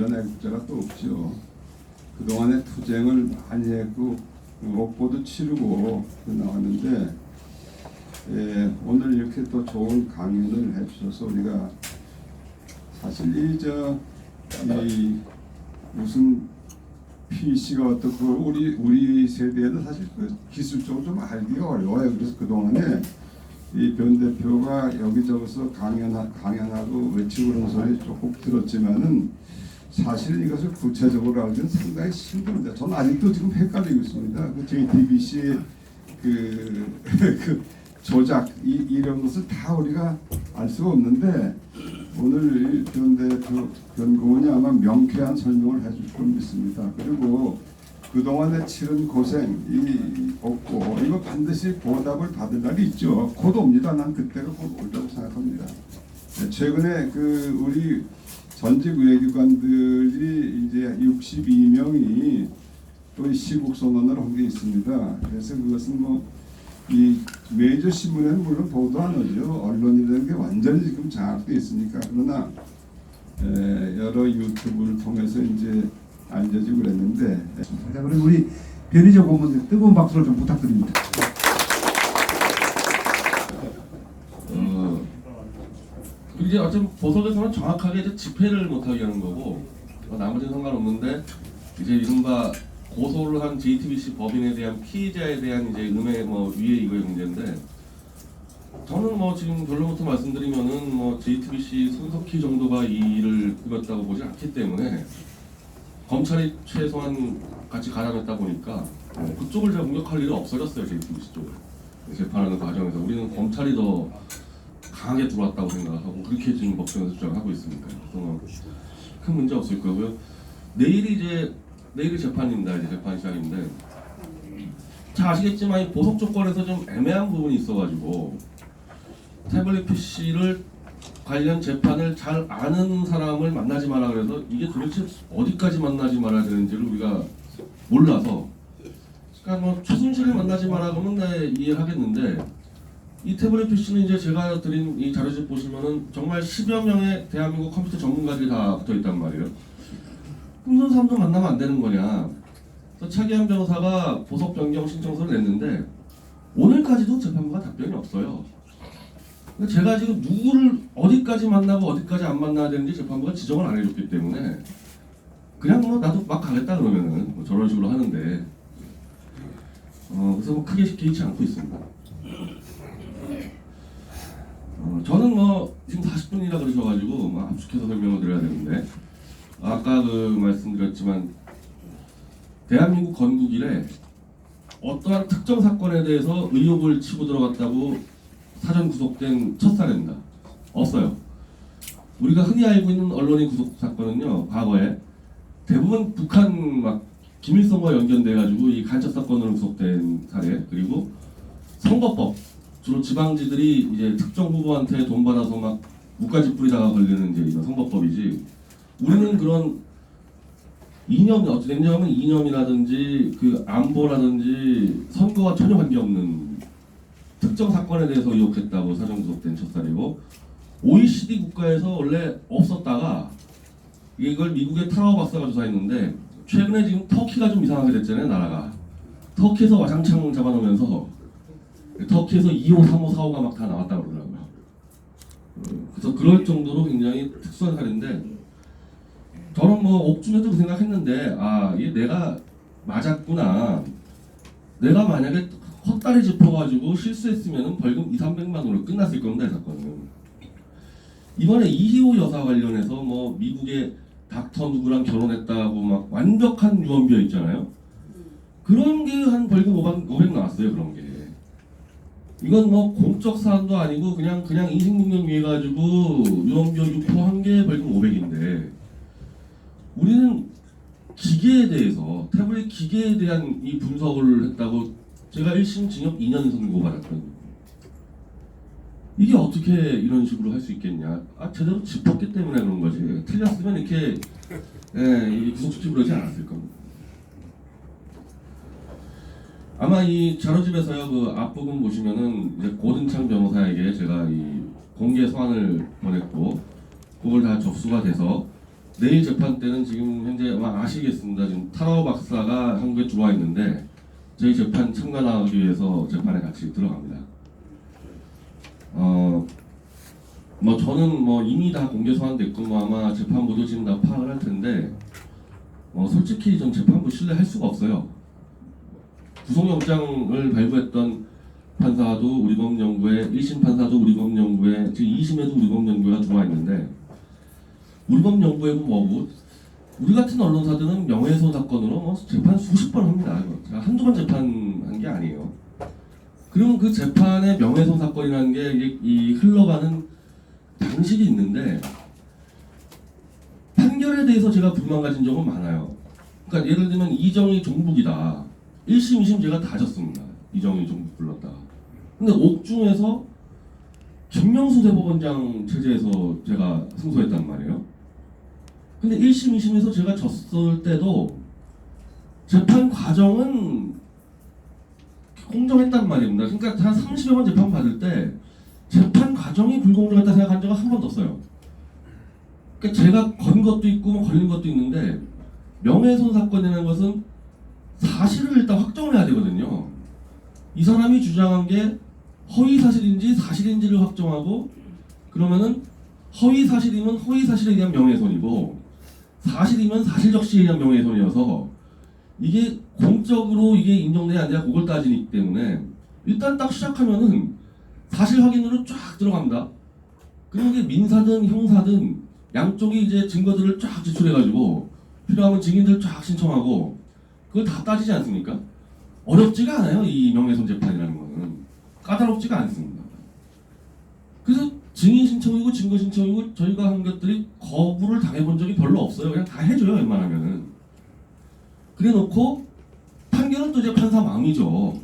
이런 애국자가 또 없죠. 그동안에 투쟁을 많이 했고 옥고도 치르고 나왔는데 오늘 이렇게 또 좋은 강연을 해주셔서 우리가 사실 이 무슨 PC가 어떻고 우리 세대에는 사실 그 기술적으로 좀 알기가 어려워요. 그래서 그동안에 이 변 대표가 여기저기서 강연하고 외치고 그런 소리 조금 들었지만은 사실 이것을 구체적으로 알기는 상당히 힘듭니다. 저는 아직도 지금 헷갈리고 있습니다. 그 JTBC 그 조작 이런 것을 다 우리가 알 수가 없는데 오늘 변 대표 변고은이 아마 명쾌한 설명을 해줄 줄 믿습니다. 그리고 그동안에 치른 고생이 없고 이거 반드시 보답을 받을 날이 있죠. 곧 옵니다. 난 그때가 곧 올다고 생각합니다. 최근에 그 우리 전직 외교관들이 이제 62명이 또 시국 선언을 한 게 있습니다. 그래서 그것은 뭐 이 메이저 신문에는 물론 보도 안 하죠. 언론이라는 게 완전히 지금 장악돼 있으니까. 그러나 여러 유튜브를 통해서 이제 알려지고 그랬는데. 자, 그럼 우리 변희재 고문님 뜨거운 박수를 좀 부탁드립니다. 이제 어차피 보석에서는 정확하게 이제 집회를 못하게 하는 거고 나머지는 상관없는데 이제 이른바 고소를 한 JTBC 법인에 대한 피의자에 대한 이제 음해 위해 이거의 문제인데 저는 지금 결론부터 말씀드리면은 JTBC 손석희 정도가 이 일을 꾸몄다고 보지 않기 때문에 검찰이 최소한 같이 가담했다 보니까 그쪽을 제가 공격할 일은 없어졌어요. JTBC 쪽을 재판하는 과정에서 우리는 검찰이 더 강하게 들어왔다고 생각하고 그렇게 지금 법정에서 주장하고 있습니다. 그래서 큰 문제 없을 거고요. 내일이 재판입니다. 이제 재판 시작인데 잘 아시겠지만 이 보석 조건에서 좀 애매한 부분이 있어가지고 태블릿 PC를 관련 재판을 잘 아는 사람을 만나지 마라 그래서 이게 도대체 어디까지 만나지 말아야 되는지를 우리가 몰라서 그러니까 최순실을 만나지 마라 그러면 네, 이해를 하겠는데 이 태블릿 PC는 이제 제가 드린 이 자료집 보시면은 정말 10여 명의 대한민국 컴퓨터 전문가들이 다 붙어 있단 말이에요. 그런 사람도 만나면 안 되는 거냐. 그래서 차기한 변호사가 보석 변경 신청서를 냈는데 오늘까지도 재판부가 답변이 없어요. 제가 지금 누구를 어디까지 만나고 어디까지 안 만나야 되는지 재판부가 지정을 안 해줬기 때문에 그냥 나도 막 가겠다 그러면은 저런 식으로 하는데 그래서 크게 개의치 않고 있습니다. 저는 지금 40분이라 그러셔가지고 압축해서 설명을 드려야 되는데 아까 말씀드렸지만 대한민국 건국 이래 어떠한 특정 사건에 대해서 의혹을 치고 들어갔다고 사전 구속된 첫 사례입니다. 없어요. 우리가 흔히 알고 있는 언론인 구속 사건은요 과거에 대부분 북한 기밀선거와 연결돼가지고 이 간첩 사건으로 구속된 사례 그리고 선거법 주로 지방지들이 이제 특정 후보한테 돈 받아서 무까지 뿌리다가 걸리는 이제 이런 선거법이지. 우리는 그런 이념 어떻게 되냐면 이념이라든지 그 안보라든지 선거와 전혀 관계없는 특정 사건에 대해서 의혹했다고 사전 구속된 첫 사례고 OECD 국가에서 원래 없었다가 이걸 미국의 타라오 박사가 조사했는데 최근에 지금 터키가 좀 이상하게 됐잖아요 나라가. 터키에서 와장창 잡아놓으면서 터키에서 2호, 3호, 4호가 막 다 나왔다고 그러더라고요. 그래서 그럴 정도로 굉장히 특수한 사례인데 저는 옥중에도 그 생각했는데 이게 내가 맞았구나. 내가 만약에 헛다리 짚어가지고 실수했으면 벌금 200~300만 원으로 끝났을 겁니다. 이 사건은. 이번에 이희호 여사 관련해서 미국의 닥터 누구랑 결혼했다고 완벽한 유언비어 있잖아요. 그런 게 한 벌금 500 나왔어요. 그런 게. 이건 공적 사안도 아니고 그냥 인신공격 위해 가지고 유언비어 유포한 게 벌금 500인데 우리는 기계에 대해서 태블릿 기계에 대한 이 분석을 했다고 제가 1심 징역 2년 선고받았거든요. 이게 어떻게 이런 식으로 할 수 있겠냐? 제대로 짚었기 때문에 그런 거지. 틀렸으면 이렇게 구속시키고 그러지 않았을 겁니다. 아마 이 자료집에서요 그 앞부분 보시면은 이제 고든창 변호사에게 제가 이 공개 서한을 보냈고 그걸 다 접수가 돼서 내일 재판 때는 지금 현재 아마 아시겠습니다. 지금 타라오 박사가 한국에 들어와 있는데 저희 재판 참관하기 위해서 재판에 같이 들어갑니다. 뭐 저는 뭐 이미 다 공개 소환됐고 뭐 아마 재판부도 지금 다 파악을 할 텐데 솔직히 전 재판부 신뢰할 수가 없어요. 구속영장을 발부했던 판사도 우리법연구회, 1심 판사도 우리법연구회, 지금 2심에도 우리법연구회가 들어와 있는데 우리법연구회는 뭐고 우리 같은 언론사들은 명예훼손 사건으로 뭐 재판 수십 번 합니다. 제가 한두 번 재판한 게 아니에요. 그러면 그 재판의 명예훼손 사건이라는 게 이 흘러가는 방식이 있는데 판결에 대해서 제가 불만 가진 적은 많아요. 그러니까 예를 들면 이정희 종북이다. 1심, 2심 제가 다 졌습니다. 이정희 종북 불렀다가. 근데 옥중에서 김명수 대법원장 체제에서 제가 승소했단 말이에요. 근데 1심, 2심에서 제가 졌을 때도 재판 과정은 공정했단 말입니다. 그러니까 한 30여 번 재판 받을 때 재판 과정이 불공정했다 생각한 적은 한 번도 없어요. 그러니까 제가 건 것도 있고 뭐 걸린 것도 있는데 명예훼손 사건이라는 것은 사실을 일단 확정을 해야 되거든요. 이 사람이 주장한 게 허위 사실인지 사실인지를 확정하고 그러면은 허위 사실이면 허위 사실에 대한 명예훼손이고 사실이면 사실적시에 대한 명예훼손이어서 이게 공적으로 이게 인정돼야 안 돼야 그걸 따지기 때문에 일단 딱 시작하면은 사실 확인으로 쫙 들어갑니다. 그리고 이게 민사든 형사든 양쪽이 이제 증거들을 쫙 제출해가지고 필요하면 증인들 쫙 신청하고 그걸 다 따지지 않습니까? 어렵지가 않아요. 이 명예훼손 재판이라는 거는 까다롭지가 않습니다. 그래서 증인 신청이고 증거 신청이고 저희가 한 것들이 거부를 당해본 적이 별로 없어요. 그냥 다 해줘요. 웬만하면은. 그래놓고 판결은 또 이제 판사 마음이죠.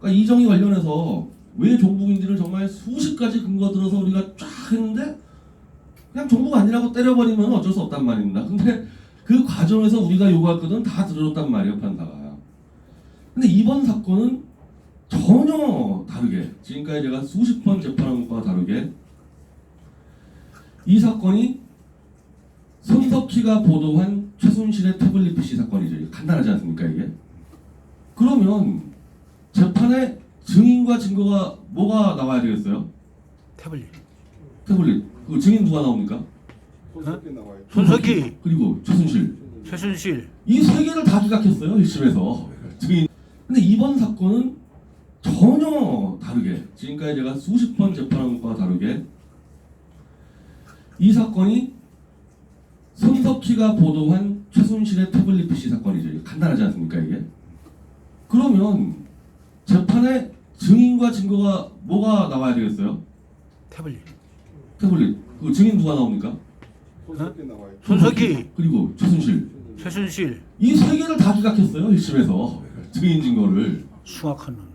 그러니까 이정희 관련해서 왜 종북인지를 정말 수십 가지 근거 들어서 우리가 쫙 했는데 그냥 종북 아니라고 때려버리면 어쩔 수 없단 말입니다. 근데 그 과정에서 우리가 요구할 것은 다 들어줬단 말이에요, 판사가. 근데 이번 사건은 전혀 다르게, 지금까지 제가 수십 번 재판한 것과 다르게 이 사건이 손석희가 보도한 최순실의 태블릿 PC 사건이죠. 이게 간단하지 않습니까, 이게? 그러면 재판에 증인과 증거가 뭐가 나와야 되겠어요? 태블릿. 태블릿. 그 증인 누가 나옵니까? 손석희 나와요. 손석희, 그리고 최순실. 최순실. 이 세 개를 다 기각했어요, 1심에서. 증인. 근데 이번 사건은 전혀 다르게, 지금까지 제가 수십 번 재판한 것과 다르게 이 사건이 손석희가 보도한 최순실의 태블릿 PC 사건이죠. 이게 간단하지 않습니까, 이게? 그러면 재판에 증인과 증거가 뭐가 나와야 되겠어요? 태블릿. 태블릿. 그 증인 누가 나옵니까? 손석희 나와요. 손석희, 그리고 최순실. 최순실. 이 세 개를 다 기각했어요, 1심에서. 증인 증거를. 수학한 놈들.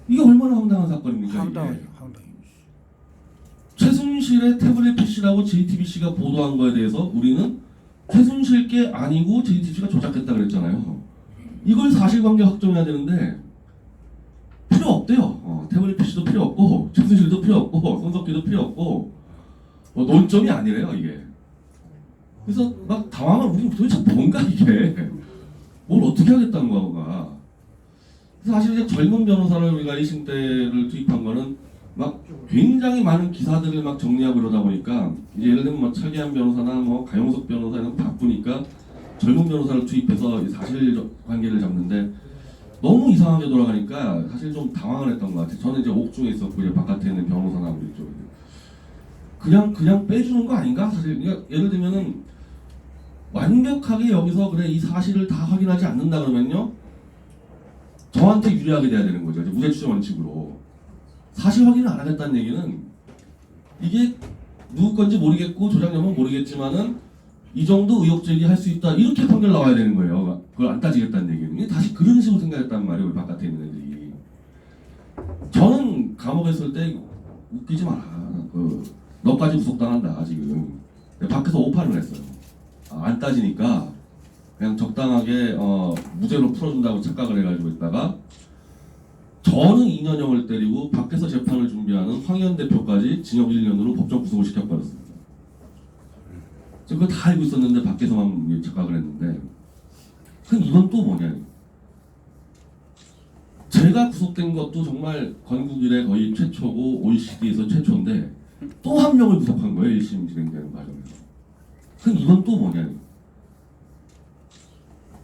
이게 얼마나 황당한 사건입니까? 황당하죠, 이게? 황당해. 최순실의 태블릿 PC라고 JTBC가 보도한 거에 대해서 우리는 최순실 게 아니고 JTBC가 조작했다 그랬잖아요. 이걸 사실관계 확정해야 되는데 필요 없대요. 태블릿 PC도 필요 없고 최순실도 필요 없고 손석희도 필요 없고 논점이 아니래요, 이게. 그래서 막 당황을, 우리 도대체 뭔가 이게 뭘 어떻게 하겠다는 거가. 사실 이제 젊은 변호사를 우리가 1심 때를 투입한 거는 막 굉장히 많은 기사들을 막 정리하고 그러다 보니까 이제 예를 들면 뭐 차기한 변호사나 뭐 가용석 변호사는 바쁘니까 젊은 변호사를 투입해서 사실관계를 잡는데 너무 이상하게 돌아가니까 사실 좀 당황을 했던 것 같아요. 저는 이제 옥중에 있었고 이제 바깥에 있는 변호사나 우리 쪽 그냥 빼주는 거 아닌가? 사실 그러니까 예를 들면은 완벽하게 여기서 그래 이 사실을 다 확인하지 않는다 그러면요 저한테 유리하게 돼야 되는 거죠. 무죄 추정 원칙으로 사실 확인을 안 하겠다는 얘기는 이게 누구 건지 모르겠고 조작 여부는 모르겠지만은 이 정도 의혹 제기할 수 있다 이렇게 판결 나와야 되는 거예요. 그걸 안 따지겠다는 얘기는 다시 그런 식으로 생각했단 말이에요. 바깥에 있는 애들이. 저는 감옥에 있을 때 웃기지 마라. 너까지 구속당한다 지금. 밖에서 오판을 했어요. 안 따지니까 그냥 적당하게 무죄로 풀어준다고 착각을 해가지고 있다가 저는 2년형을 때리고 밖에서 재판을 준비하는 황희연 대표까지 징역 1년으로 법정 구속을 시켜버렸습니다. 저 그거 다 알고 있었는데 밖에서만 착각을 했는데 그럼 이건 또 뭐냐? 제가 구속된 것도 정말 건국 이래 거의 최초고 OECD에서 최초인데 또 한 명을 구속한 거예요. 1심 진행되는 과정에서. 그럼 이건 또 뭐냐?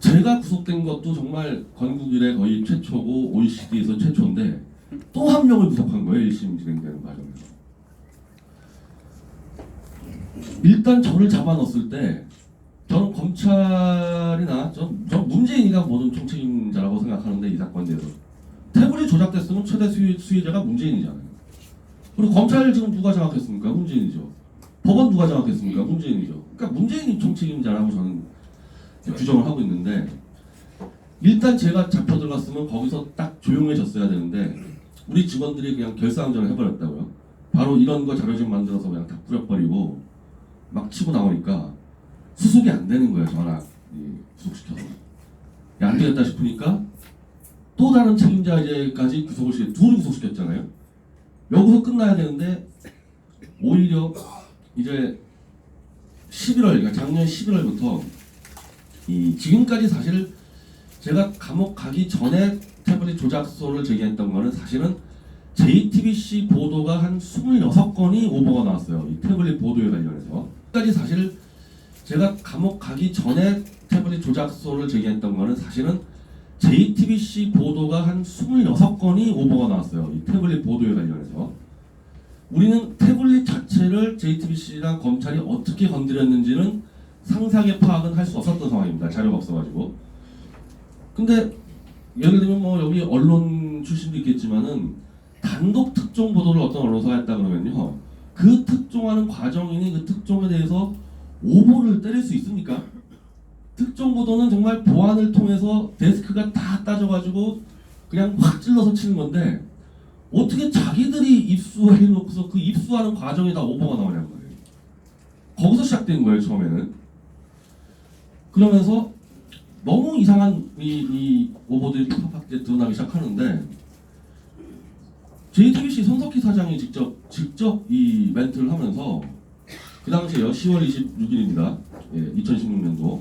제가 구속된 것도 정말 건국 이래 거의 최초고 OECD에서 최초인데 또 한 명을 구속한 거예요. 1심 진행되는 과정에서. 일단 저를 잡아넣었을 때 저는 검찰이나 전 문재인이가 모든 총책임자라고 생각하는데 이 사건에 대해서 태블릿 조작됐으면 최대 수혜자가 문재인이잖아요. 그리고 검찰 지금 누가 장악했습니까? 문재인이죠. 법원 누가 장악했습니까? 문재인이죠. 그러니까 문재인이 총책임자라고 저는 규정을 하고 있는데 일단 제가 잡혀 들어갔으면 거기서 딱 조용해졌어야 되는데 우리 직원들이 그냥 결사항전을 해버렸다고요. 바로 이런 거 자료집 만들어서 그냥 다 뿌려버리고 막 치고 나오니까 수속이 안 되는 거예요. 전화 구속시켜서. 안 되겠다 싶으니까 또 다른 책임자까지 둘을 구속시켰잖아요. 여기서 끝나야 되는데 오히려 이제 11월, 그러니까 작년 11월부터 지금까지 사실 제가 감옥 가기 전에 태블릿 조작소를 제기했던 거는 사실은 JTBC 보도가 한 26건이 오보가 나왔어요. 이 태블릿 보도에 관련해서. 까지 사실 제가 감옥 가기 전에 태블릿 조작소를 제기했던 거는 사실은 JTBC 보도가 한 26건이 오보가 나왔어요. 이 태블릿 보도에 관련해서. 우리는 태블릿 자체를 JTBC랑 검찰이 어떻게 건드렸는지는 상세하게 파악은 할 수 없었던 상황입니다. 자료가 없어가지고. 근데 예를 들면 뭐 여기 언론 출신도 있겠지만은 단독 특종 보도를 어떤 언론사가 했다 그러면요. 그 특종하는 과정이니 그 특종에 대해서 오보를 때릴 수 있습니까? 특종 보도는 정말 보안을 통해서 데스크가 다 따져가지고 그냥 확 찔러서 치는 건데 어떻게 자기들이 입수해놓고서 그 입수하는 과정에 다 오보가 나오냐는 거예요. 거기서 시작된 거예요, 처음에는. 그러면서 너무 이상한 이 오보들이 팍팍 드러나기 시작하는데 JTBC 손석희 사장이 직접 이 멘트를 하면서 그 당시에요. 10월 26일입니다. 2016년도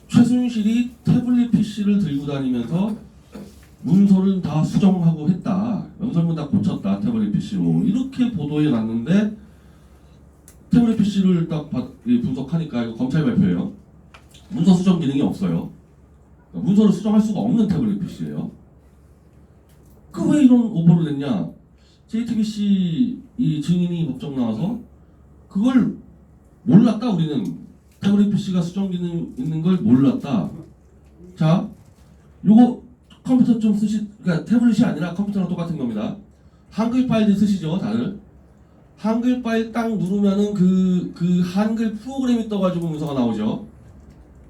최순실이 태블릿 PC를 들고 다니면서 문서를 다 수정하고 했다. 연설문 다 고쳤다. 태블릿 PC로. 이렇게 보도해 놨는데 태블릿 PC를 딱 분석하니까 이거 검찰 발표예요. 문서 수정 기능이 없어요. 그러니까 문서를 수정할 수가 없는 태블릿 PC예요. 그 왜 이런 오보를 냈냐? JTBC 이 증인이 법정 나와서 그걸 몰랐다. 우리는 태블릿 PC가 수정 기능 있는 걸 몰랐다. 자, 요거 컴퓨터 좀 그러니까 태블릿이 아니라 컴퓨터랑 똑같은 겁니다. 한글 파일들 쓰시죠, 다들? 한글 파일 딱 누르면은 그 한글 프로그램이 떠가지고 문서가 나오죠.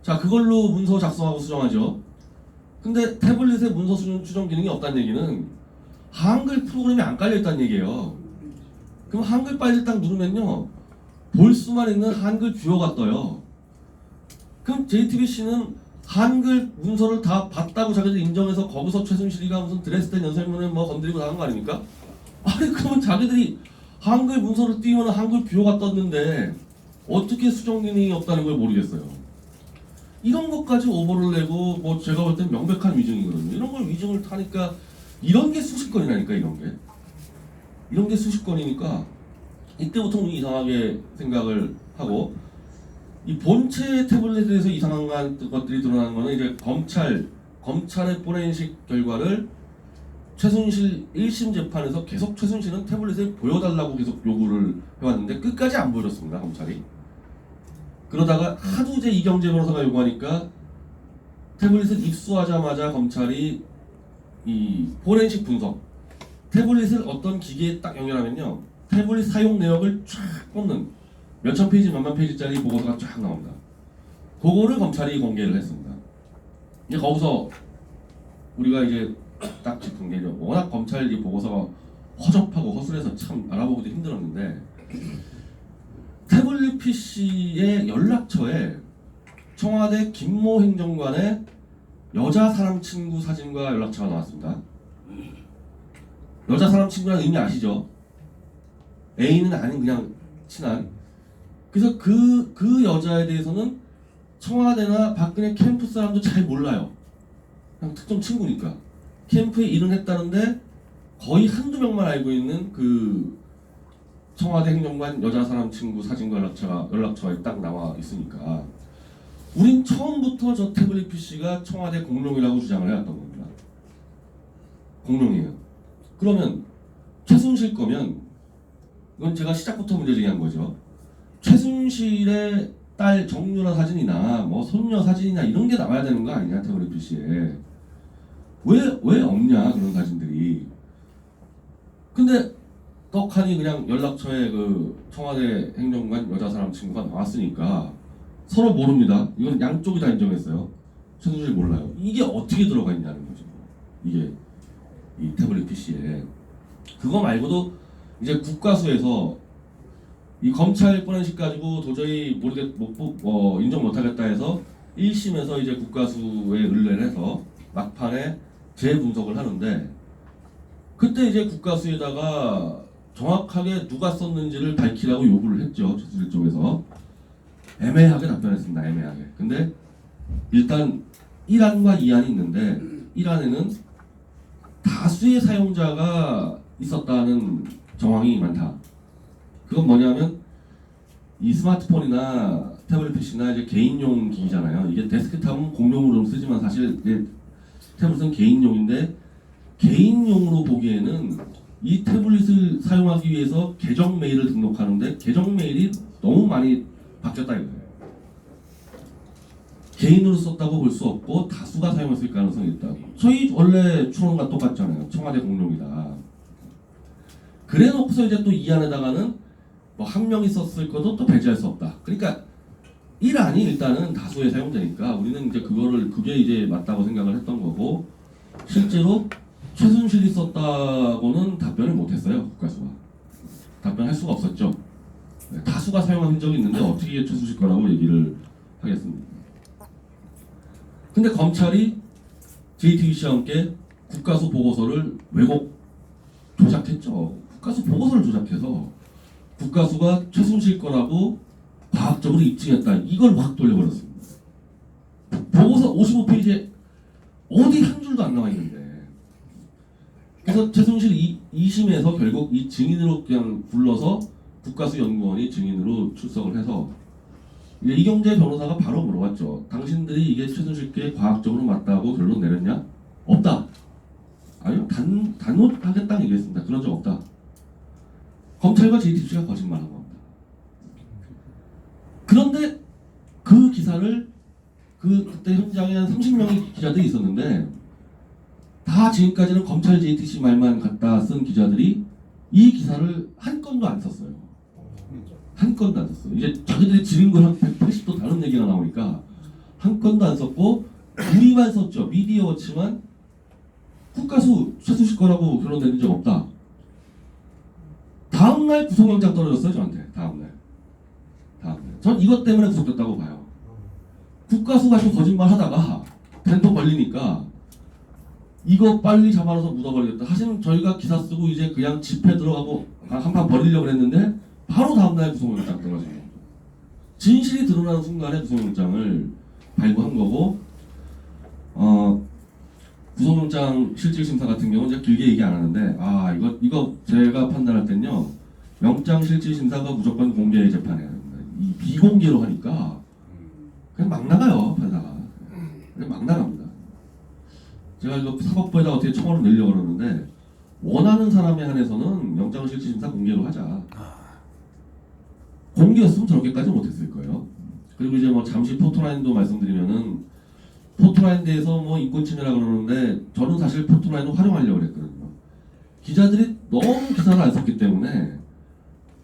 자, 그걸로 문서 작성하고 수정하죠. 근데 태블릿에 문서 수정 기능이 없다는 얘기는 한글 프로그램이 안 깔려있다는 얘기예요. 그럼 한글 파일을 딱 누르면요, 볼 수만 있는 한글 뷰어가 떠요. 그럼 JTBC는 한글 문서를 다 봤다고 자기들 인정해서 거기서 최순실이가 무슨 드레스덴 연설문을 뭐 건드리고 나간 거 아닙니까? 아니 그러면 자기들이 한글 문서를 띄우면 한글 뷰어가 떴는데 어떻게 수정 기능이 없다는 걸 모르겠어요. 이런 것까지 오보를 내고 뭐 제가 볼 땐 명백한 위증이거든요. 이런 걸 위증을 타니까 이런 게 수십 건이라니까. 이런 게 수십 건이니까 이때부터 이상하게 생각을 하고 이 본체 태블릿에 대해서 이상한 것들이 드러나는 거는 이제 검찰의 포렌식 결과를 최순실 1심 재판에서 계속 최순실은 태블릿을 보여달라고 계속 요구를 해왔는데 끝까지 안 보여줬습니다, 검찰이. 그러다가 하도 이제 이경재 변호사가 요구하니까 태블릿을 입수하자마자 검찰이 이 포렌식 분석, 태블릿을 어떤 기계에 딱 연결하면요, 태블릿 사용 내역을 쫙 뽑는 몇천 페이지, 몇만 페이지짜리 보고서가 쫙 나옵니다. 그거를 검찰이 공개를 했습니다. 이제 거기서 우리가 이제 딱 짚은 게 워낙 검찰 이 보고서가 허접하고 허술해서 참 알아보기도 힘들었는데 태블릿 PC의 연락처에 청와대 김모 행정관의 여자 사람 친구 사진과 연락처가 나왔습니다. 여자 사람 친구라는 의미 아시죠? 애인은 아닌 그냥 친한. 그래서 그 여자에 대해서는 청와대나 박근혜 캠프 사람도 잘 몰라요. 그냥 특정 친구니까. 캠프에 일은 했다는데 거의 한두 명만 알고 있는 그 청와대 행정관 여자 사람 친구 사진과 연락처가 딱 나와 있으니까 우린 처음부터 저 태블릿 PC가 청와대 공룡이라고 주장을 해왔던 겁니다. 공룡이에요. 그러면 최순실 거면 이건 제가 시작부터 문제 제기한 거죠. 최순실의 딸 정유라 사진이나 뭐 손녀 사진이나 이런 게 나와야 되는 거 아니냐 태블릿 PC에. 왜 없냐 그런 사진들이. 근데 떡하니 그냥 연락처에 그 청와대 행정관 여자 사람 친구가 나왔으니까 서로 모릅니다. 이건 양쪽이 다 인정했어요. 최순실 몰라요. 이게 어떻게 들어가 있냐는 거죠. 이게 이 태블릿 PC에. 그거 말고도 이제 국가수에서 이 검찰 포렌식 가지고 도저히 인정 못하겠다 해서 1심에서 이제 국가수에 의뢰를 해서 막판에 재분석을 하는데 그때 이제 국가수에다가 정확하게 누가 썼는지를 밝히라고 요구를 했죠. 최순실 쪽에서. 애매하게 답변했습니다. 애매하게. 근데 일단 1안과 2안이 있는데 1안에는 다수의 사용자가 있었다는 정황이 많다. 그건 뭐냐면 이 스마트폰이나 태블릿 PC나 이제 개인용 기기잖아요. 이게 데스크탑은 공용으로 쓰지만 사실 이제 태블릿은 개인용인데 개인용으로 보기에는 이 태블릿을 사용하기 위해서 계정 메일을 등록하는데 계정 메일이 너무 많이 바뀌었다 이거예요. 개인으로 썼다고 볼 수 없고 다수가 사용했을 가능성이 있다. 저희 원래 추론과 똑같잖아요. 청와대 공룡이다. 그래 놓고서 이제 또 이 안에다가는 뭐 한 명이 썼을 것도 또 배제할 수 없다. 그러니까 1안이 일단은 다수의 사용자니까 우리는 이제 그게 이제 맞다고 생각을 했던 거고 실제로 최순실이 썼다고는 답변을 못했어요. 국가수가. 답변할 수가 없었죠. 다수가 사용한 흔적이 있는데 어떻게 최순실 거라고 얘기를 하겠습니까? 근데 검찰이 JTBC와 함께 국가수 보고서를 왜곡 조작했죠. 국가수 보고서를 조작해서 국가수가 최순실 거라고 과학적으로 입증했다. 이걸 확 돌려버렸습니다. 보고서 55페이지에 어디 한 줄도 안 나와 있는데. 그래서 최순실 2심에서 결국 이 증인으로 그냥 불러서 국가수 연구원이 증인으로 출석을 해서 이경재 변호사가 바로 물어봤죠. 당신들이 이게 최순실께 과학적으로 맞다고 결론 내렸냐? 없다. 아니요. 단호하겠다는 얘기했습니다. 그런 적 없다. 검찰과 JTBC가 거짓말한 겁니다. 그런데 그 기사를 그때 현장에 한 30명의 기자들이 있었는데 다 지금까지는 검찰 JTBC 말만 갖다 쓴 기자들이 이 기사를 한 건도 안 썼어요. 한 건도 안 썼어요. 이제 자기들이 지른 걸 한 180도 다른 얘기가 나오니까 한 건도 안 썼고 우리만 썼죠. 미디어워치만 국가수 최순실 거라고 결론 내린 적 없다. 다음날 구속영장 떨어졌어요. 저한테. 다음날. 전 이것 때문에 구속됐다고 봐요. 국가수 가지고 거짓말 하다가 된통 걸리니까 이거 빨리 잡아놔서 묻어버리겠다. 사실은 저희가 기사 쓰고 이제 그냥 집회 들어가고 한판 벌이려고 했는데 바로 다음날 구속영장 떨어진 거예요. 진실이 드러나는 순간에 구속영장을 발부한 거고 구속영장 실질심사 같은 경우는 제가 길게 얘기 안 하는데 이거 제가 판단할 땐요 영장 실질심사가 무조건 공개 재판해야 됩니다. 이 비공개로 하니까 그냥 막 나가요 판사가. 그냥 막 나갑니다. 제가 이거 사법부에다 어떻게 청원을 내려고 그러는데 원하는 사람에 한해서는 영장 실질심사 공개로 하자. 공개였으면 저렇게까지 못했을 거예요. 그리고 이제 뭐 잠시 포토라인도 말씀드리면은 포토라인 대해서 뭐 인권 침해라 그러는데 저는 사실 포토라인을 활용하려고 그랬거든요. 기자들이 너무 기사를 안 썼기 때문에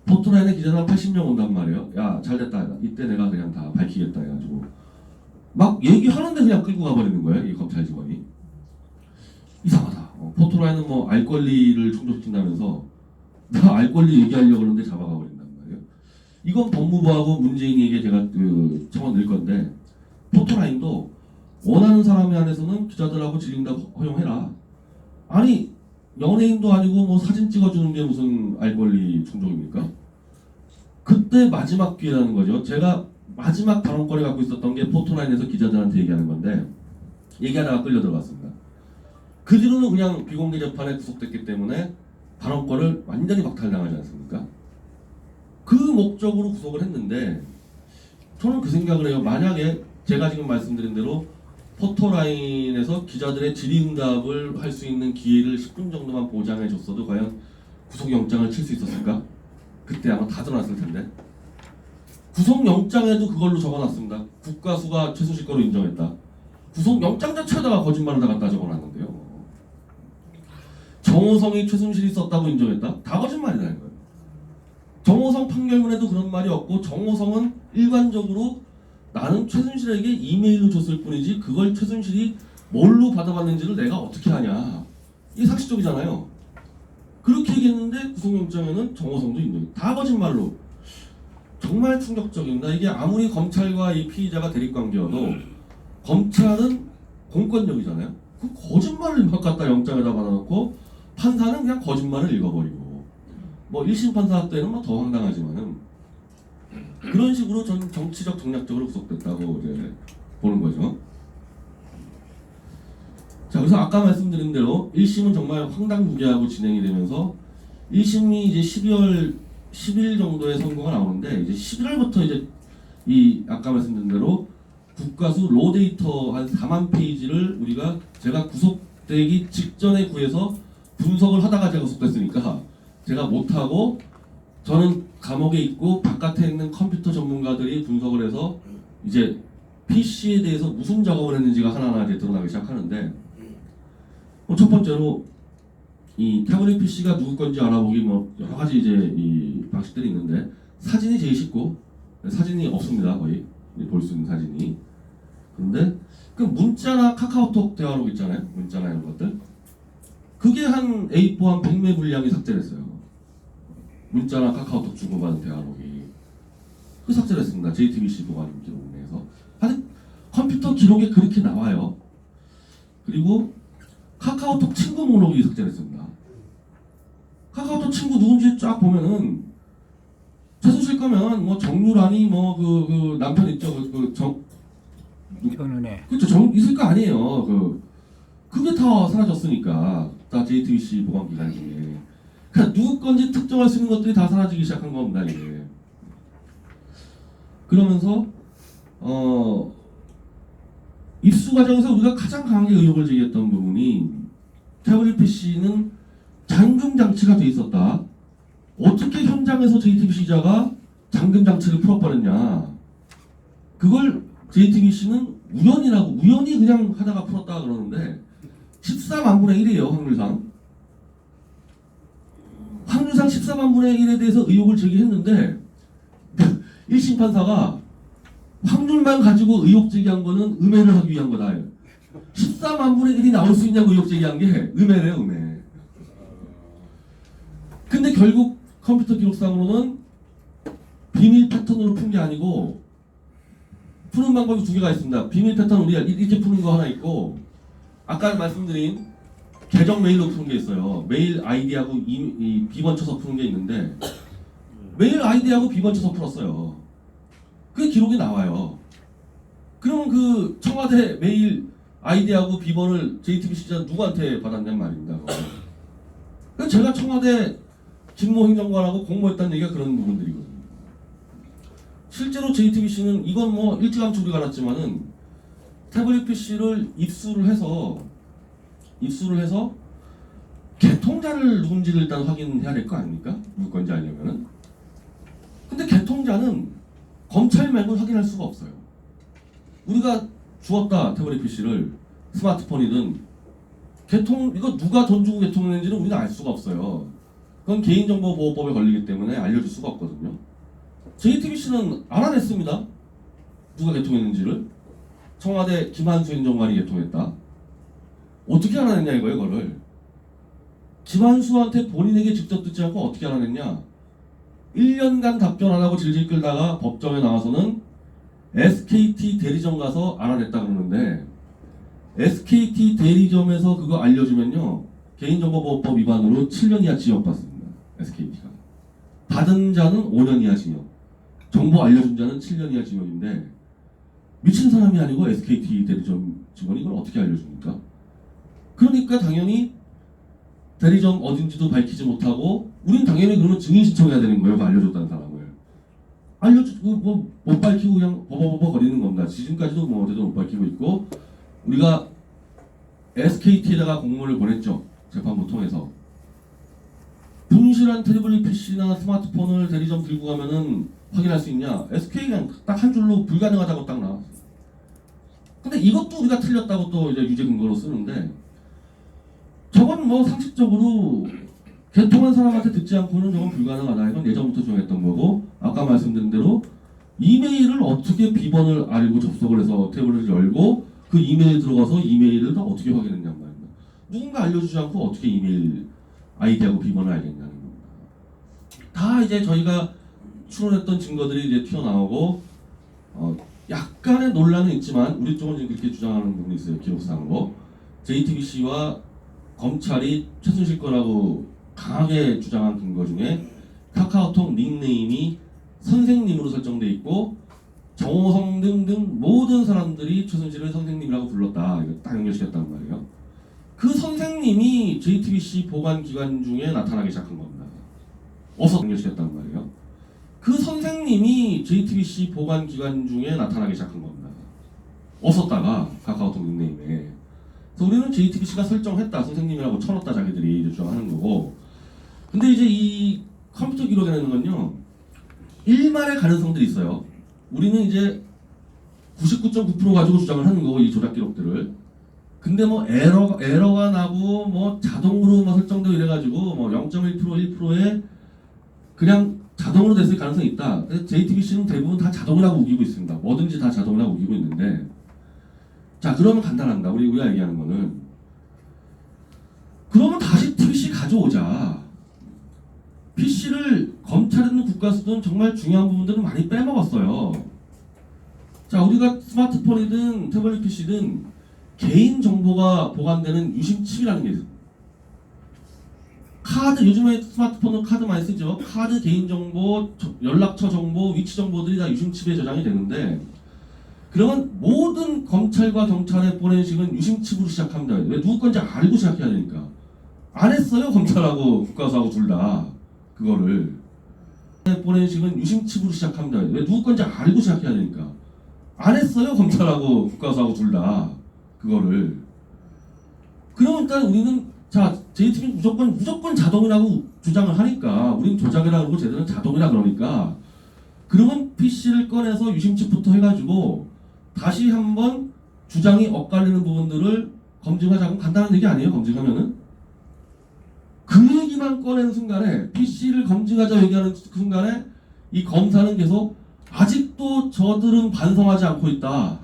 포토라인에 기자들 한 80명 온단 말이에요. 야 잘됐다. 이때 내가 그냥 다 밝히겠다 해가지고 막 얘기하는데 그냥 끌고 가버리는 거예요. 이 검찰 직원이. 이상하다. 포토라인은 뭐 알 권리를 충족시킨다면서 나 알 권리 얘기하려고 그러는데 잡아가 버린단 말이에요. 이건 법무부하고 문재인에게 제가 청원 낼 건데 포토라인도 원하는 사람에 한해서는 기자들하고 질링다 허용해라. 아니 연예인도 아니고 뭐 사진 찍어주는 게 무슨 알 권리 충족입니까? 그때 마지막 기회라는 거죠. 제가 마지막 발언권을 갖고 있었던 게 포토라인에서 기자들한테 얘기하는 건데 얘기하다가 끌려 들어갔습니다. 그 뒤로는 그냥 비공개 재판에 구속됐기 때문에 발언권을 완전히 박탈당하지 않습니까? 그 목적으로 구속을 했는데 저는 그 생각을 해요. 만약에 제가 지금 말씀드린 대로 포토라인에서 기자들의 질의응답을 할 수 있는 기회를 10분 정도만 보장해 줬어도 과연 구속영장을 칠 수 있었을까? 그때 아마 다 드러났을 텐데. 구속영장에도 그걸로 적어놨습니다. 국가수가 최순실 거로 인정했다. 구속영장 자체에다가 거짓말을 다 갖다 적어놨는데요. 정호성이 최순실이 썼다고 인정했다? 다 거짓말이라는 거예요. 정호성 판결문에도 그런 말이 없고 정호성은 일관적으로 나는 최순실에게 이메일로 줬을 뿐이지 그걸 최순실이 뭘로 받아봤는지를 내가 어떻게 하냐. 이게 상식적이잖아요. 그렇게 얘기했는데 구속영장에는 정호성도 인정해. 다 거짓말로. 정말 충격적입니다. 이게 아무리 검찰과 이 피의자가 대립관계여도 검찰은 공권력이잖아요. 그 거짓말을 막 갖다 영장에다 받아놓고 판사는 그냥 거짓말을 읽어버리고 뭐 1심 판사 때는 뭐 더 황당하지만은 그런 식으로 전 정치적 정략적으로 구속됐다고 이제 보는 거죠. 자, 그래서 아까 말씀드린 대로 1심은 정말 황당무계하고 진행이 되면서 1심이 이제 12월 10일 정도에 선고가 나오는데 이제 11월부터 이제 이 아까 말씀드린 대로 국가수 로데이터 한 4만 페이지를 제가 구속되기 직전에 구해서 분석을 하다가 제가 구속됐으니까 제가 못하고 저는 감옥에 있고 바깥에 있는 컴퓨터 전문가들이 분석을 해서 이제 PC에 대해서 무슨 작업을 했는지가 하나하나 이제 드러나기 시작하는데 첫 번째로 이 태블릿 PC가 누구 건지 알아보기 뭐 여러 가지 이제 이 방식들이 있는데 사진이 제일 쉽고 사진이 없습니다. 거의 볼 수 있는 사진이. 그런데 그 문자나 카카오톡 대화록 있잖아요. 문자나 이런 것들. 그게 한 A4 한 100매 분량이 삭제됐어요. 문자나 카카오톡 주고받은 대화록이. 그 삭제를 했습니다. JTBC 보관 기록 내에서. 하여튼 컴퓨터 기록에 그렇게 나와요. 그리고 카카오톡 친구 목록이 삭제됐습니다. 카카오톡 친구 누군지 쫙 보면은 최순실 거면 뭐 정유라니 뭐 그 남편 있죠. 현은혜. 그렇죠. 있을 거 아니에요. 그게 다 사라졌으니까 다 JTBC 보관 기간 중에. 그러니까 누구 건지 특정할 수 있는 것들이 다 사라지기 시작한 겁니다. 이게. 그러면서 입수 과정에서 우리가 가장 강하게 의혹을 제기했던 부분이 태블릿 PC는 잠금 장치가 돼 있었다. 어떻게 현장에서 JTBC 기자가 잠금 장치를 풀어버렸냐. 그걸 JTBC는 우연히 그냥 하다가 풀었다 그러는데 14만 분의 1이에요. 확률상 14만 분의 1에 대해서 의혹을 제기했는데 1심 판사가 확률만 가지고 의혹 제기한 거는 음해를 하기 위한 거다. 14만 분의 1이 나올 수 있냐고 의혹 제기한 게 음해래요. 음해. 근데 결국 컴퓨터 기록상으로는 비밀 패턴으로 푼 게 아니고 푸는 방법이 두 개가 있습니다. 비밀 패턴 우리가 이렇게 푸는 거 하나 있고 아까 말씀드린 계정 메일로 푸는 게 있어요. 메일 아이디하고 이 비번 쳐서 푸는 게 있는데 메일 아이디하고 비번 쳐서 풀었어요. 그게 기록이 나와요. 그러면 그 청와대 메일 아이디하고 비번을 JTBC 기자 누구한테 받았냔 말입니다. 그래서 제가 청와대 김모 행정관하고 공모했다는 얘기가 그런 부분들이거든요. 실제로 JTBC는 이건 뭐 일찌감치 우리가 알았지만은 태블릿 PC를 입수를 해서 개통자를 누군지를 일단 확인해야 될 거 아닙니까? 누구 건지 알려면은. 근데 개통자는 검찰 말고 확인할 수가 없어요. 우리가 주었다 태블릿 PC를 스마트폰이든 이거 누가 돈 주고 개통했는지는 우리가 알 수가 없어요. 그건 개인정보보호법에 걸리기 때문에 알려줄 수가 없거든요. JTBC는 알아냈습니다. 누가 개통했는지를. 청와대 김한수 행정관이 개통했다. 어떻게 알아냈냐 이거예요, 그거를. 김한수한테 본인에게 직접 듣지 않고 어떻게 알아냈냐. 1년간 답변 안 하고 질질 끌다가 법정에 나와서는 SKT 대리점 가서 알아냈다 그러는데 SKT 대리점에서 그거 알려주면요 개인정보보호법 위반으로 7년 이하 징역 받습니다. SKT가 받은 자는 5년 이하 징역. 정보 알려준 자는 7년 이하 징역인데 미친 사람이 아니고 SKT 대리점 직원이 이걸 어떻게 알려줍니까? 그러니까 당연히 대리점 어딘지도 밝히지 못하고 우린 당연히 그러면 증인 신청해야 되는 거예요. 그 알려줬다는 사람을. 못 밝히고 그냥 버버버버 거리는 겁니다. 지금까지도 뭐 어제도 못 밝히고 있고 우리가 SKT에다가 공문을 보냈죠. 재판부 통해서. 분실한 태블릿 PC나 스마트폰을 대리점 들고 가면은 확인할 수 있냐? SK 그냥 딱 한 줄로 불가능하다고 딱 나왔어요. 근데 이것도 우리가 틀렸다고 또 이제 유죄 근거로 쓰는데 저건 뭐 상식적으로 개통한 사람한테 듣지 않고는 저건 불가능하다. 이건 예전부터 정했던 거고 아까 말씀드린 대로 이메일을 어떻게 비번을 알고 접속을 해서 태블릿을 열고 그 이메일 들어가서 이메일을 다 어떻게 확인했냔 말입니다. 누군가 알려주지 않고 어떻게 이메일 아이디하고 비번을 알겠냐는 겁니다. 다 이제 저희가 추론했던 증거들이 이제 튀어나오고 약간의 논란은 있지만 우리 쪽은 지금 그렇게 주장하는 부분이 있어요. 기록상으로 JTBC와 검찰이 최순실 거라고 강하게 주장한 근거 중에 카카오톡 닉네임이 선생님으로 설정돼 있고 정호성 등등 모든 사람들이 최순실을 선생님이라고 불렀다. 이거 딱 연결시켰단 말이에요. 그 선생님이 JTBC 보관 기간 중에 나타나기 시작한 겁니다. 어서 연결시켰단 말이에요. 그 선생님이 JTBC 보관 기간 중에 나타나기 시작한 겁니다. 어섰다가 카카오톡 닉네임에. 그래서 우리는 JTBC가 설정했다. 선생님이라고 쳐넣었다 자기들이 주장하는 거고. 근데 이제 이 컴퓨터 기록에는 건요. 일말의 가능성들이 있어요. 우리는 이제 99.9% 가지고 주장을 하는 거고 이 조작 기록들을. 근데 뭐 에러가 나고 뭐 자동으로 막 설정되고 이래가지고 뭐 0.1% 1%에 그냥 자동으로 됐을 가능성이 있다. JTBC는 대부분 다 자동이라고 우기고 있습니다. 뭐든지 다 자동이라고 우기고 있는데 자 그러면 간단합니다. 우리가 얘기하는 거는 그러면 다시 TBC 가져오자. PC를 검찰이든 국가수든 정말 중요한 부분들은 많이 빼먹었어요. 자 우리가 스마트폰이든 태블릿 PC든 개인 정보가 보관되는 유심칩이라는 게 있어요. 카드 요즘에 스마트폰은 카드 많이 쓰죠. 카드 개인 정보, 연락처 정보, 위치 정보들이 다 유심칩에 저장이 되는데 그러면 모든 검찰과 경찰의 포렌식은 유심칩으로 시작합니다. 왜 누구 건지 알고 시작해야 되니까. 안 했어요 검찰하고 국가수하고 둘 다 그거를. 포렌식은 유심칩으로 시작합니다. 왜 누구 건지 알고 시작해야 되니까. 안 했어요 검찰하고 국가수하고 둘 다 그거를. 그러면 일단 우리는 자 JTBC 무조건 자동이라고 주장을 하니까 우린 조작이라 그러고 쟤들은 자동이라 그러니까 그러면 PC를 꺼내서 유심칩부터 해가지고 다시 한번 주장이 엇갈리는 부분들을 검증하자고 간단한 얘기 아니에요. 검증하면은 그 얘기만 꺼내는 순간에 PC를 검증하자 얘기하는 그 순간에 이 검사는 계속 아직도 저들은 반성하지 않고 있다.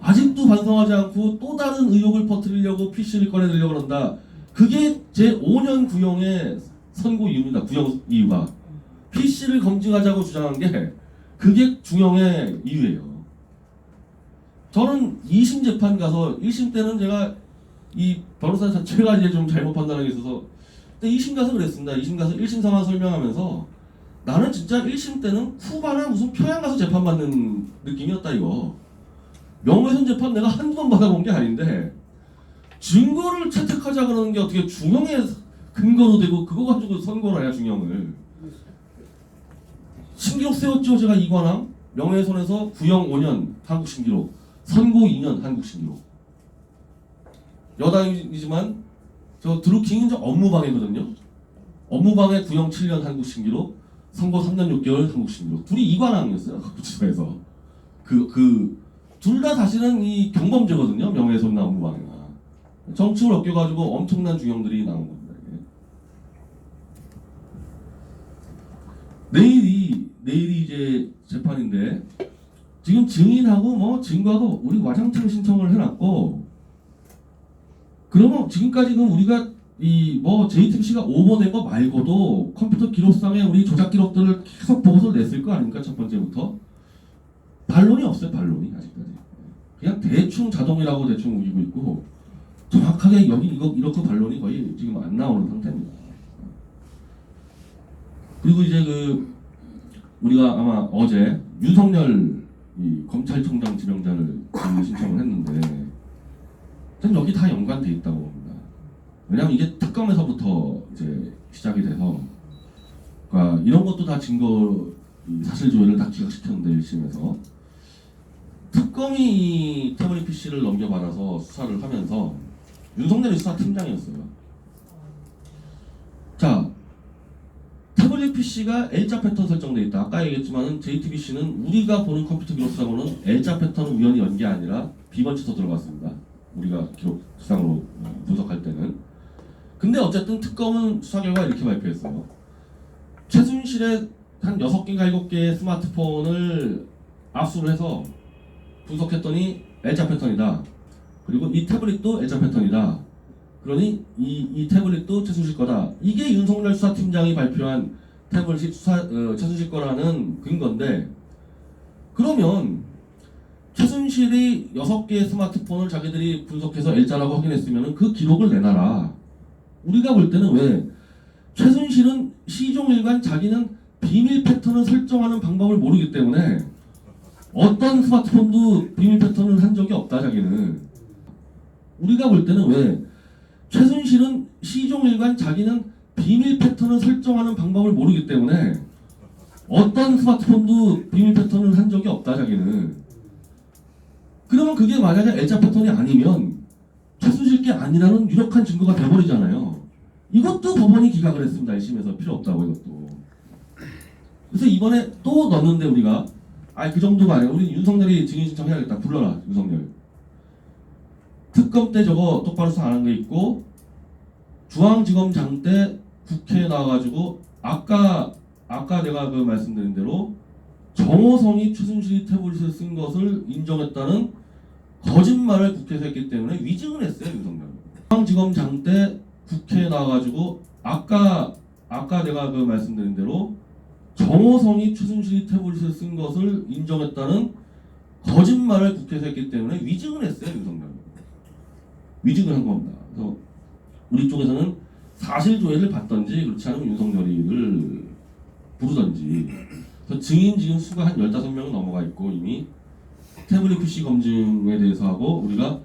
아직도 반성하지 않고 또 다른 의혹을 퍼뜨리려고 PC를 꺼내들려고 그런다. 그게 제 5년 구형의 선고 이유입니다. 구형 이유가. PC를 검증하자고 주장한 게 그게 중형의 이유예요. 저는 2심 재판 가서 1심 때는 제가 이 변호사 자체가 이제 좀 잘못 판단한 게 있어서 근데 2심 가서 그랬습니다. 2심 가서 1심 상황 설명하면서 나는 진짜 1심 때는 쿠바나 무슨 평양 가서 재판받는 느낌이었다 이거. 명예훼손 재판 내가 한두 번 받아본 게 아닌데 증거를 채택하자 그러는 게 어떻게 중형의 근거로 되고 그거 가지고 선고를 해야 중형을. 신기록 세웠죠 제가 이관왕. 명예훼손에서 구형 5년 한국 신기록. 선고 2년 한국 신기록. 여당이지만 저 드루킹은 저 업무방해거든요. 업무방해 구형 7년 한국 신기록. 선고 3년 6개월 한국 신기록. 둘이 이관왕이었어요. 구치소에서. 둘 다 사실은 이 경범죄거든요. 명예훼손이나 업무방해가. 정치를 엮여가지고 엄청난 중형들이 나온 겁니다. 내일이 이제 재판인데 지금 증인하고 뭐 증거하고 우리 와장창 신청을 해놨고 그러면 지금까지 그럼 우리가 이 뭐 JTBC가 오버된 거 말고도 컴퓨터 기록상에 우리 조작 기록들을 계속 보고서 냈을 거 아닙니까? 첫 번째부터 반론이 없어요. 반론이 아직까지 그냥 대충 자동이라고 대충 우기고 있고 정확하게 여기 이렇게 반론이 거의 지금 안 나오는 상태입니다. 그리고 이제 우리 우리가 아마 어제 윤석열 이 검찰총장 지명자를 신청을 했는데 저는 여기 다 연관돼 있다고 봅니다. 왜냐하면 이게 특검에서부터 이제 시작이 돼서 그러니까 이런 것도 다 증거 사실 조회를 다 기각시켰는데 1심에서 특검이 이 태블릿 PC를 넘겨받아서 수사를 하면서 윤석열이 수사팀장이었어요. 자, 태블릿 PC가 L자 패턴 설정돼 있다. 아까 얘기했지만은 JTBC는 우리가 보는 컴퓨터 기록상으로는 L자 패턴을 우연히 연 게 아니라 비번치서 들어갔습니다. 우리가 기록상으로 분석할 때는. 근데 어쨌든 특검은 수사 결과 이렇게 발표했어요. 최순실의 한 6개인가 7개의 스마트폰을 압수를 해서 분석했더니 L자 패턴이다. 그리고 이 태블릿도 L자 패턴이다. 그러니 이 태블릿도 최순실 거다. 이게 윤석열 수사팀장이 발표한 태블릿 최순실 거라는 근거인데, 그러면 최순실이 6개의 스마트폰을 자기들이 분석해서 L자라고 확인했으면 그 기록을 내놔라. 우리가 볼 때는 왜 최순실은 시종일관 자기는 비밀 패턴을 설정하는 방법을 모르기 때문에 어떤 스마트폰도 비밀 패턴을 한 적이 없다. 자기는 우리가 볼 때는 왜 최순실은 시종일관 자기는 비밀 패턴을 설정하는 방법을 모르기 때문에 어떤 스마트폰도 비밀 패턴을 한 적이 없다. 자기는. 그러면 그게 만약에 L자 패턴이 아니면 최순실 게 아니라는 유력한 증거가 돼버리잖아요. 이것도 법원이 기각을 했습니다. 1심에서 필요 없다고 이것도. 그래서 이번에 또 넣었는데 우리가 그 정도가 아니라 우리 윤석열이 증인 신청해야겠다. 불러라 윤석열. 특검 때 저거 똑바로 수사 안 한 게 있고 중앙지검장 때 국회에 나와가지고 아까 내가 그 말씀드린 대로 정호성이 최순실이 태블릿을 쓴 것을 인정했다는 거짓말을 국회에서 했기 때문에 위증을 했어요. 윤석열. 중앙지검장 때 국회에 나와가지고 아까 내가 그 말씀드린 대로 정호성이 최순실이 태블릿을 쓴 것을 인정했다는 거짓말을 국회에서 했기 때문에 위증을 했어요. 윤석열. 위증을 한 겁니다. 그래서 우리 쪽에서는 사실 조회를 받던지 그렇지 않으면 윤석열이를 부르던지. 그래서 증인 지금 수가 한 15명은 넘어가 있고 이미 태블릿 PC 검증에 대해서 하고 우리가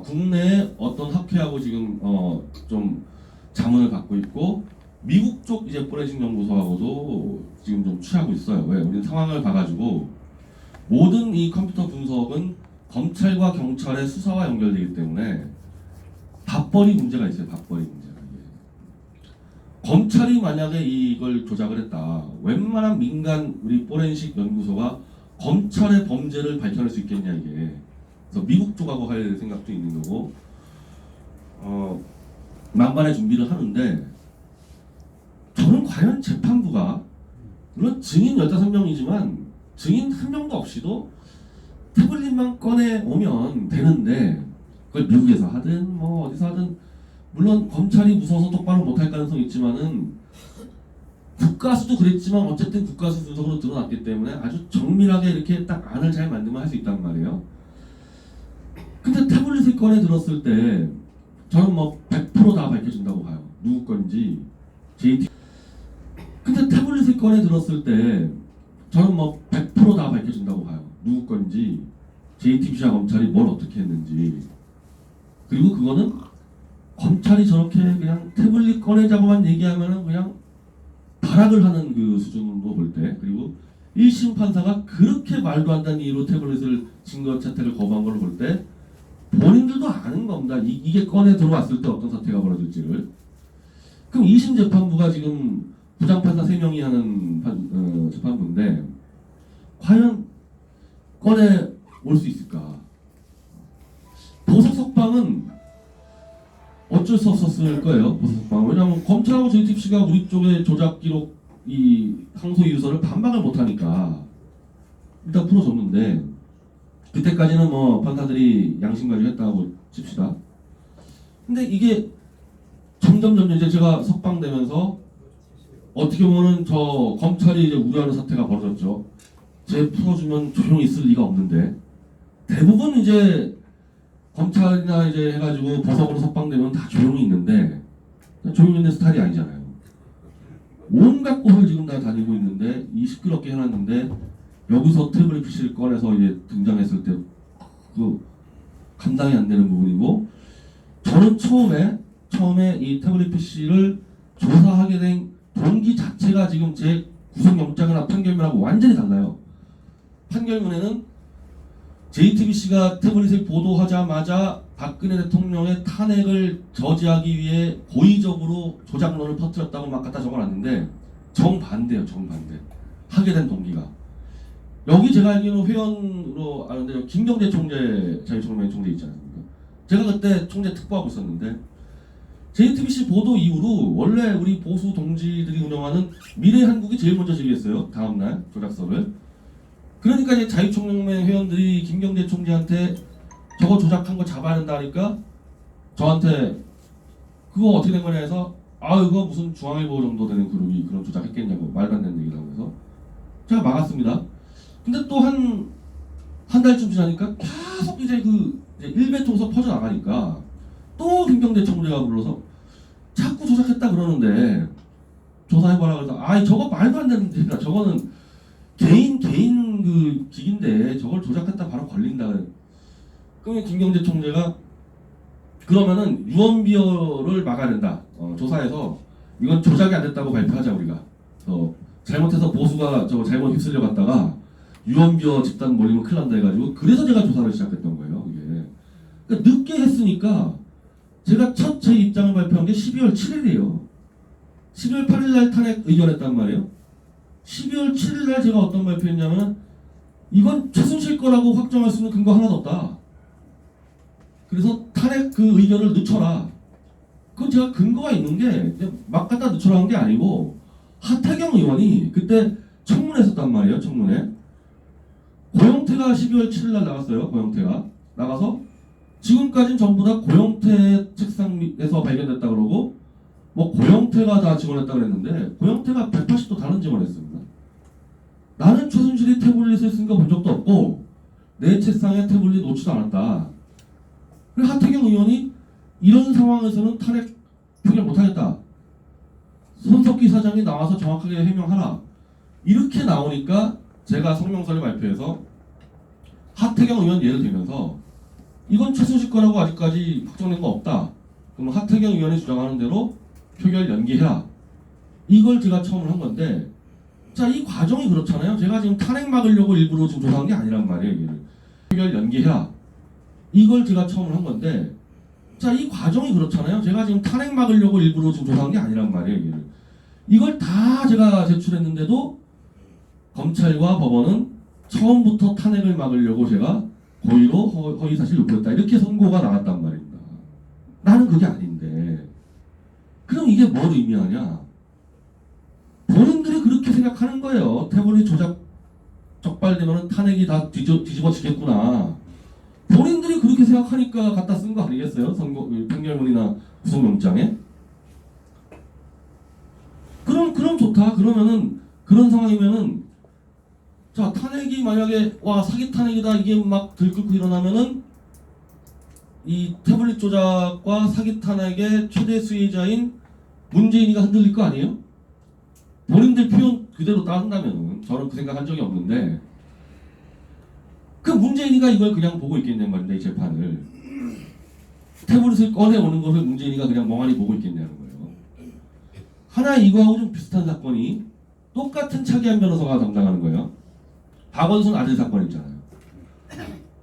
국내에 어떤 학회하고 지금 좀 자문을 받고 있고 미국 쪽 이제 포렌식 연구소하고도 지금 좀 취하고 있어요. 왜? 우리는 상황을 봐가지고 모든 이 컴퓨터 분석은 검찰과 경찰의 수사와 연결되기 때문에 밥벌이 문제가 있어요. 밥벌이 문제가. 검찰이 만약에 이걸 조작을 했다. 웬만한 민간 우리 포렌식 연구소가 검찰의 범죄를 밝혀낼 수 있겠냐 이게. 그래서 미국 쪽하고 할 생각도 있는 거고 만반의 준비를 하는데 저는 과연 재판부가 물론 증인 15명이지만 증인 한 명도 없이도 태블릿만 꺼내 오면 되는데 그걸 미국에서 하든 뭐 어디서 하든 물론 검찰이 무서워서 똑바로 못할 가능성이 있지만은 국가수도 그랬지만 어쨌든 국가수 분석으로 드러났기 때문에 아주 정밀하게 이렇게 딱 안을 잘 만들면 할 수 있단 말이에요. 근데 태블릿을 꺼내 들었을 때 저는 뭐 100% 다 밝혀진다고 봐요. 누구 건지 JT. 근데 태블릿을 꺼내 들었을 때 저는 뭐 100% 다 밝혀진다고 봐요. 누구 건지 JTBC와 검찰이 뭘 어떻게 했는지. 그리고 그거는 검찰이 저렇게 그냥 태블릿 꺼내자고만 얘기하면은 그냥 발악을 하는 그 수준으로 볼 때, 그리고 1심 판사가 그렇게 말도 안 되는 이유로 태블릿을 증거 채택을 거부한 걸 볼 때 본인들도 아는 겁니다. 이게 꺼내 들어왔을 때 어떤 사태가 벌어질지를. 그럼 2심 재판부가 지금 부장판사 3명이 하는 재판부인데 과연 꺼내 올 수 있을까? 보석석방은 어쩔 수 없었을 거예요. 보석석방. 왜냐하면 검찰하고 JTBC가 우리 쪽의 조작 기록 이 항소 유서를 반박을 못하니까 일단 풀어줬는데 그때까지는 뭐 판사들이 양심가지고 했다고 칩시다. 근데 이게 점점 이제 제가 석방되면서 어떻게 보면은 저 검찰이 이제 우려하는 사태가 벌어졌죠. 쟤 풀어주면 조용히 있을 리가 없는데 대부분 이제 검찰이나 이제 해가지고 보석으로 석방되면 다 조용히 있는데 조용히 있는 스타일이 아니잖아요. 온갖 곳을 지금 다 다니고 있는데 이 시끄럽게 해놨는데 여기서 태블릿 PC를 꺼내서 이제 등장했을 때 그 감당이 안 되는 부분이고 저는 처음에 이 태블릿 PC를 조사하게 된 동기 자체가 지금 제 구속영장이나 판결문하고 완전히 달라요. 판결문에는 JTBC가 태블릿을 보도하자마자 박근혜 대통령의 탄핵을 저지하기 위해 고의적으로 조작론을 퍼뜨렸다고 막 갖다 적어놨는데 정반대예요. 정반대. 하게 된 동기가. 여기 제가 알기로는 회원으로 아는데 김경재 총재, 자유총명 총재 있지 않습니까? 제가 그때 총재 특보하고 있었는데 JTBC 보도 이후로 원래 우리 보수 동지들이 운영하는 미래한국이 제일 먼저 제기했어요. 다음날 조작서를. 그러니까 이제 자유총연맹 회원들이 김경재 총재한테 저거 조작한 거 잡아야 된다 하니까 저한테 그거 어떻게 된 거냐 해서 이거 무슨 중앙일보 정도 되는 그룹이 그런 조작했겠냐고 말도 안 되는 얘기라고 해서 제가 막았습니다. 근데 또 한 달쯤 지나니까 계속 이제 이제 일배통서 퍼져나가니까 또 김경재 총재가 불러서 자꾸 조작했다 그러는데 조사해봐라 그래서 저거 말도 안 되는데 저거는 개인 그 기기인데 저걸 조작했다 바로 걸린다. 그러면 김경재 총재가 그러면은 유언비어를 막아야 된다. 조사해서 이건 조작이 안 됐다고 발표하자 우리가. 잘못해서 보수가 저거 잘못 휩쓸려 갔다가 유언비어 집단 몰리면 큰일 난다 해가지고 그래서 제가 조사를 시작했던 거예요. 이게. 그러니까 늦게 했으니까 제가 첫 제 입장을 발표한 게 12월 7일이에요. 12월 8일 날 탄핵 의견했단 말이에요. 12월 7일 날 제가 어떤 발표했냐면 이건 최순실 거라고 확정할 수 있는 근거 하나도 없다. 그래서 탄핵 그 의견을 늦춰라. 그건 제가 근거가 있는 게 막 갖다 늦춰라 한 게 아니고 하태경 의원이 그때 청문회 했었단 말이에요. 청문회. 고영태가 12월 7일 날 나갔어요. 고영태가 나가서 지금까지는 전부 다 고영태 책상에서 발견됐다 그러고 뭐 고영태가 다 증언했다 그랬는데 고영태가 180도 다른 증언했습니다. 나는 최순실이 태블릿을 쓴 거 본 적도 없고 내 책상에 태블릿 놓지도 않았다. 그리고 하태경 의원이 이런 상황에서는 탄핵 표결 못하겠다. 손석희 사장이 나와서 정확하게 해명하라. 이렇게 나오니까 제가 성명서를 발표해서 하태경 의원 예를 들면서 이건 최순실 거라고 아직까지 확정된 거 없다. 그럼 하태경 의원이 주장하는 대로 표결 연기해라. 이걸 제가 처음 한 건데 자, 이 과정이 그렇잖아요. 제가 지금 탄핵 막으려고 일부러 지금 조사한 게 아니란 말이에요. 얘를. 표결 연기해라. 이걸 제가 처음 한 건데 자, 이 과정이 그렇잖아요. 제가 지금 탄핵 막으려고 일부러 지금 조사한 게 아니란 말이에요. 얘를. 이걸 다 제가 제출했는데도 검찰과 법원은 처음부터 탄핵을 막으려고 제가 고의로 허위사실 유포했다. 이렇게 선고가 나왔단 말입니다. 나는 그게 아닌데 그럼 이게 뭘 의미하냐? 본인들이 그렇게 생각하는 거예요. 태블릿 조작 적발되면 탄핵이 다 뒤집어지겠구나. 본인들이 그렇게 생각하니까 갖다 쓴 거 아니겠어요? 선고 판결문이나 구속영장에. 그럼 좋다. 그러면은 그런 상황이면은 자, 탄핵이 만약에 사기 탄핵이다 이게 막 들끓고 일어나면은 이 태블릿 조작과 사기 탄핵의 최대 수혜자인 문재인이가 흔들릴 거 아니에요? 본인들 표현 그대로 따른다면은 저는 그 생각한 적이 없는데 그 문재인이가 이걸 그냥 보고 있겠냐는 말입니다. 이 재판을. 태블릿을 꺼내오는 것을 문재인이가 그냥 멍하니 보고 있겠냐는 거예요. 하나 이거하고 좀 비슷한 사건이 똑같은 차기한 변호사가 담당하는 거예요. 박원순 아들 사건 있잖아요.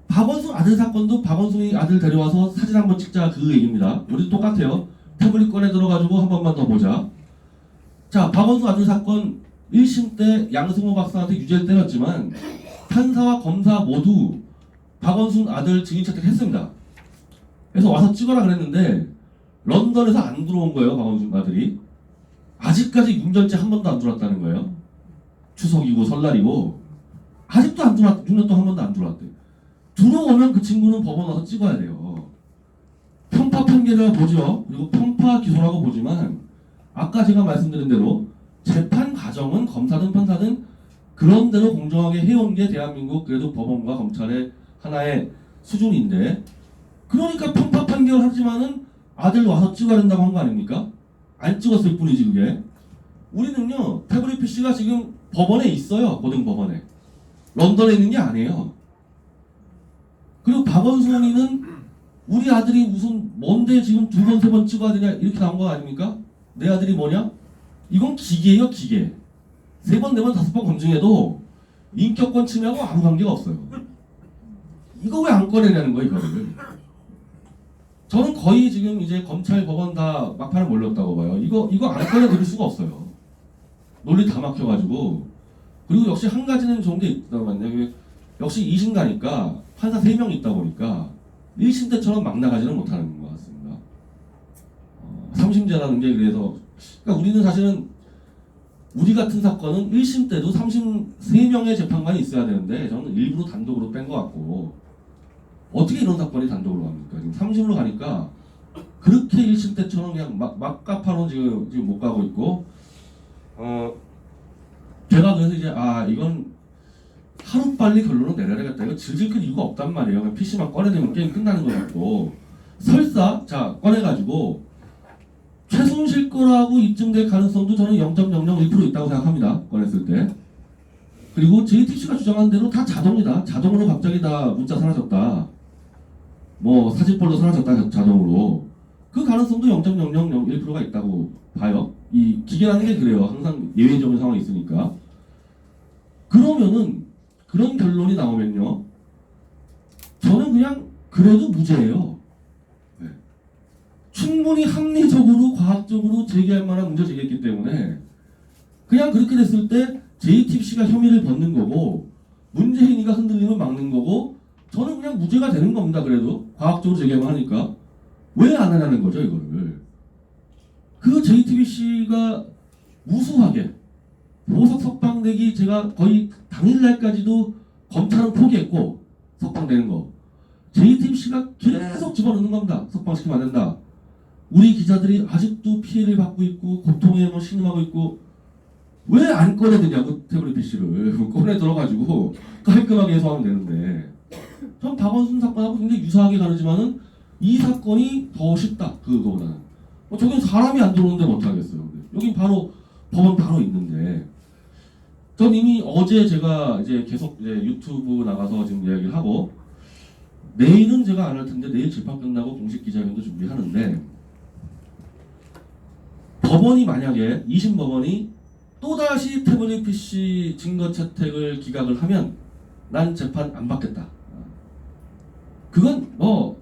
박원순 아들 사건도 박원순이 아들 데려와서 사진 한번 찍자 그 얘기입니다. 우리도 똑같아요. 태블릿 꺼내 들어가지고 한 번만 더 보자. 자, 박원순 아들 사건 1심 때 양승호 박사한테 유죄를 때렸지만 판사와 검사 모두 박원순 아들 증인 채택했습니다. 그래서 와서 찍어라 그랬는데 런던에서 안 들어온 거예요. 박원순 아들이. 아직까지 윤전체 한 번도 안 들어왔다는 거예요. 추석이고 설날이고 아직도 안 들어왔. 6년 동안 한 번도 안 들어왔대. 들어오면 그 친구는 법원 와서 찍어야 돼요. 편파 판결이라고 보죠. 그리고 편파 기소라고 보지만 아까 제가 말씀드린 대로 재판 과정은 검사든 판사든 그런 대로 공정하게 해온 게 대한민국 그래도 법원과 검찰의 하나의 수준인데 그러니까 편파 판결을 하지만은 아들 와서 찍어야 된다고 한 거 아닙니까? 안 찍었을 뿐이지 그게. 우리는요 태블릿 PC가 지금 법원에 있어요. 고등법원에. 런던에 있는 게 아니에요. 그리고 박원순 의원은 우리 아들이 무슨 뭔데 지금 2번 3번 찍어야 되냐 이렇게 나온 거 아닙니까? 내 아들이 뭐냐? 이건 기계예요, 기계. 3번 4번 5번 검증해도 인격권 침해하고 아무 관계가 없어요. 이거 왜 안 꺼내냐는 거예요, 이거를. 저는 거의 지금 이제 검찰 법원 다 막판에 몰렸다고 봐요. 이거 안 꺼내드릴 수가 없어요. 논리 다 막혀가지고. 그리고 역시 한 가지는 좋은 게 있다만요. 역시 2심 가니까 판사 3명 있다 보니까 1심 때처럼 막 나가지는 못하는 것 같습니다. 3심제라는 게 그래서 그러니까 우리는 사실은 우리 같은 사건은 1심 때도 3심 3명의 재판관이 있어야 되는데 저는 일부러 단독으로 뺀 것 같고 어떻게 이런 사건이 단독으로 갑니까? 지금 3심으로 가니까 그렇게 1심 때처럼 그냥 막가파로 지금 못 가고 있고 제가 그래서 이제 이건 하루빨리 결론을 내려야 되겠다. 이거 질질 끌 이유가 없단 말이에요. 그냥 PC만 꺼내내면 게임 끝나는 거 같고 설사 자 꺼내가지고 최순실 거라고 입증될 가능성도 저는 0.001% 있다고 생각합니다. 꺼냈을 때. 그리고 JTBC가 주장한 대로 다 자동이다. 자동으로 갑자기 다 문자 사라졌다. 뭐 사진볼도 사라졌다. 자동으로. 그 가능성도 0.0001%가 있다고 봐요. 이 기계라는 게 그래요. 항상 예외적인 상황이 있으니까. 그러면은 그런 결론이 나오면요. 저는 그냥 그래도 무죄예요. 충분히 합리적으로 과학적으로 제기할 만한 문제 제기했기 때문에 그냥 그렇게 됐을 때 JTBC가 혐의를 벗는 거고 문재인이가 흔들림을 막는 거고 저는 그냥 무죄가 되는 겁니다. 그래도 과학적으로 제기만 하니까 왜 안 하냐는 거죠 이거를. 그 JTBC가 무수하게 보석 석방되기 제가 거의 당일날까지도 검찰은 포기했고 석방되는 거 JTBC가 계속 집어넣는 겁니다. 석방시키면 안 된다. 우리 기자들이 아직도 피해를 받고 있고 고통에 뭐 신음하고 있고 왜 안 꺼내드냐고 태블릿 PC를 꺼내 들어가지고 깔끔하게 해소하면 되는데 전 박원순 사건하고 굉장히 유사하게 다르지만은 이 사건이 더 쉽다 그거보다는 저긴 사람이 안 들어오는데 못하겠어요. 여긴 바로 법원 바로 있는데 전 이미 어제 제가 이제 계속 이제 유튜브 나가서 지금 이야기를 하고 내일은 제가 안 할 텐데 내일 재판 끝나고 공식 기자회견도 준비하는데 법원이 만약에 2심 법원이 또다시 태블릿 PC 증거 채택을 기각을 하면 난 재판 안 받겠다. 그건 뭐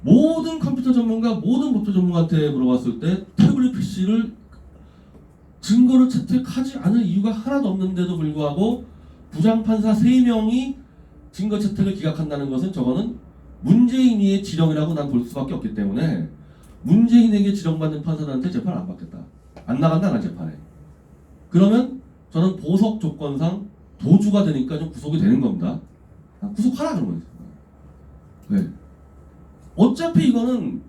모든 컴퓨터 전문가 모든 법조 전문가한테 물어봤을 때 태블릿 PC를 증거를 채택하지 않을 이유가 하나도 없는데도 불구하고 부장판사 3명이 증거 채택을 기각한다는 것은 저거는 문재인의 지령이라고 난 볼 수밖에 없기 때문에 문재인에게 지령받는 판사들한테 재판 안 받겠다. 안 나간다 난 재판에. 그러면 저는 보석 조건상 도주가 되니까 좀 구속이 되는 겁니다. 구속하라 그러면. 네. 어차피 이거는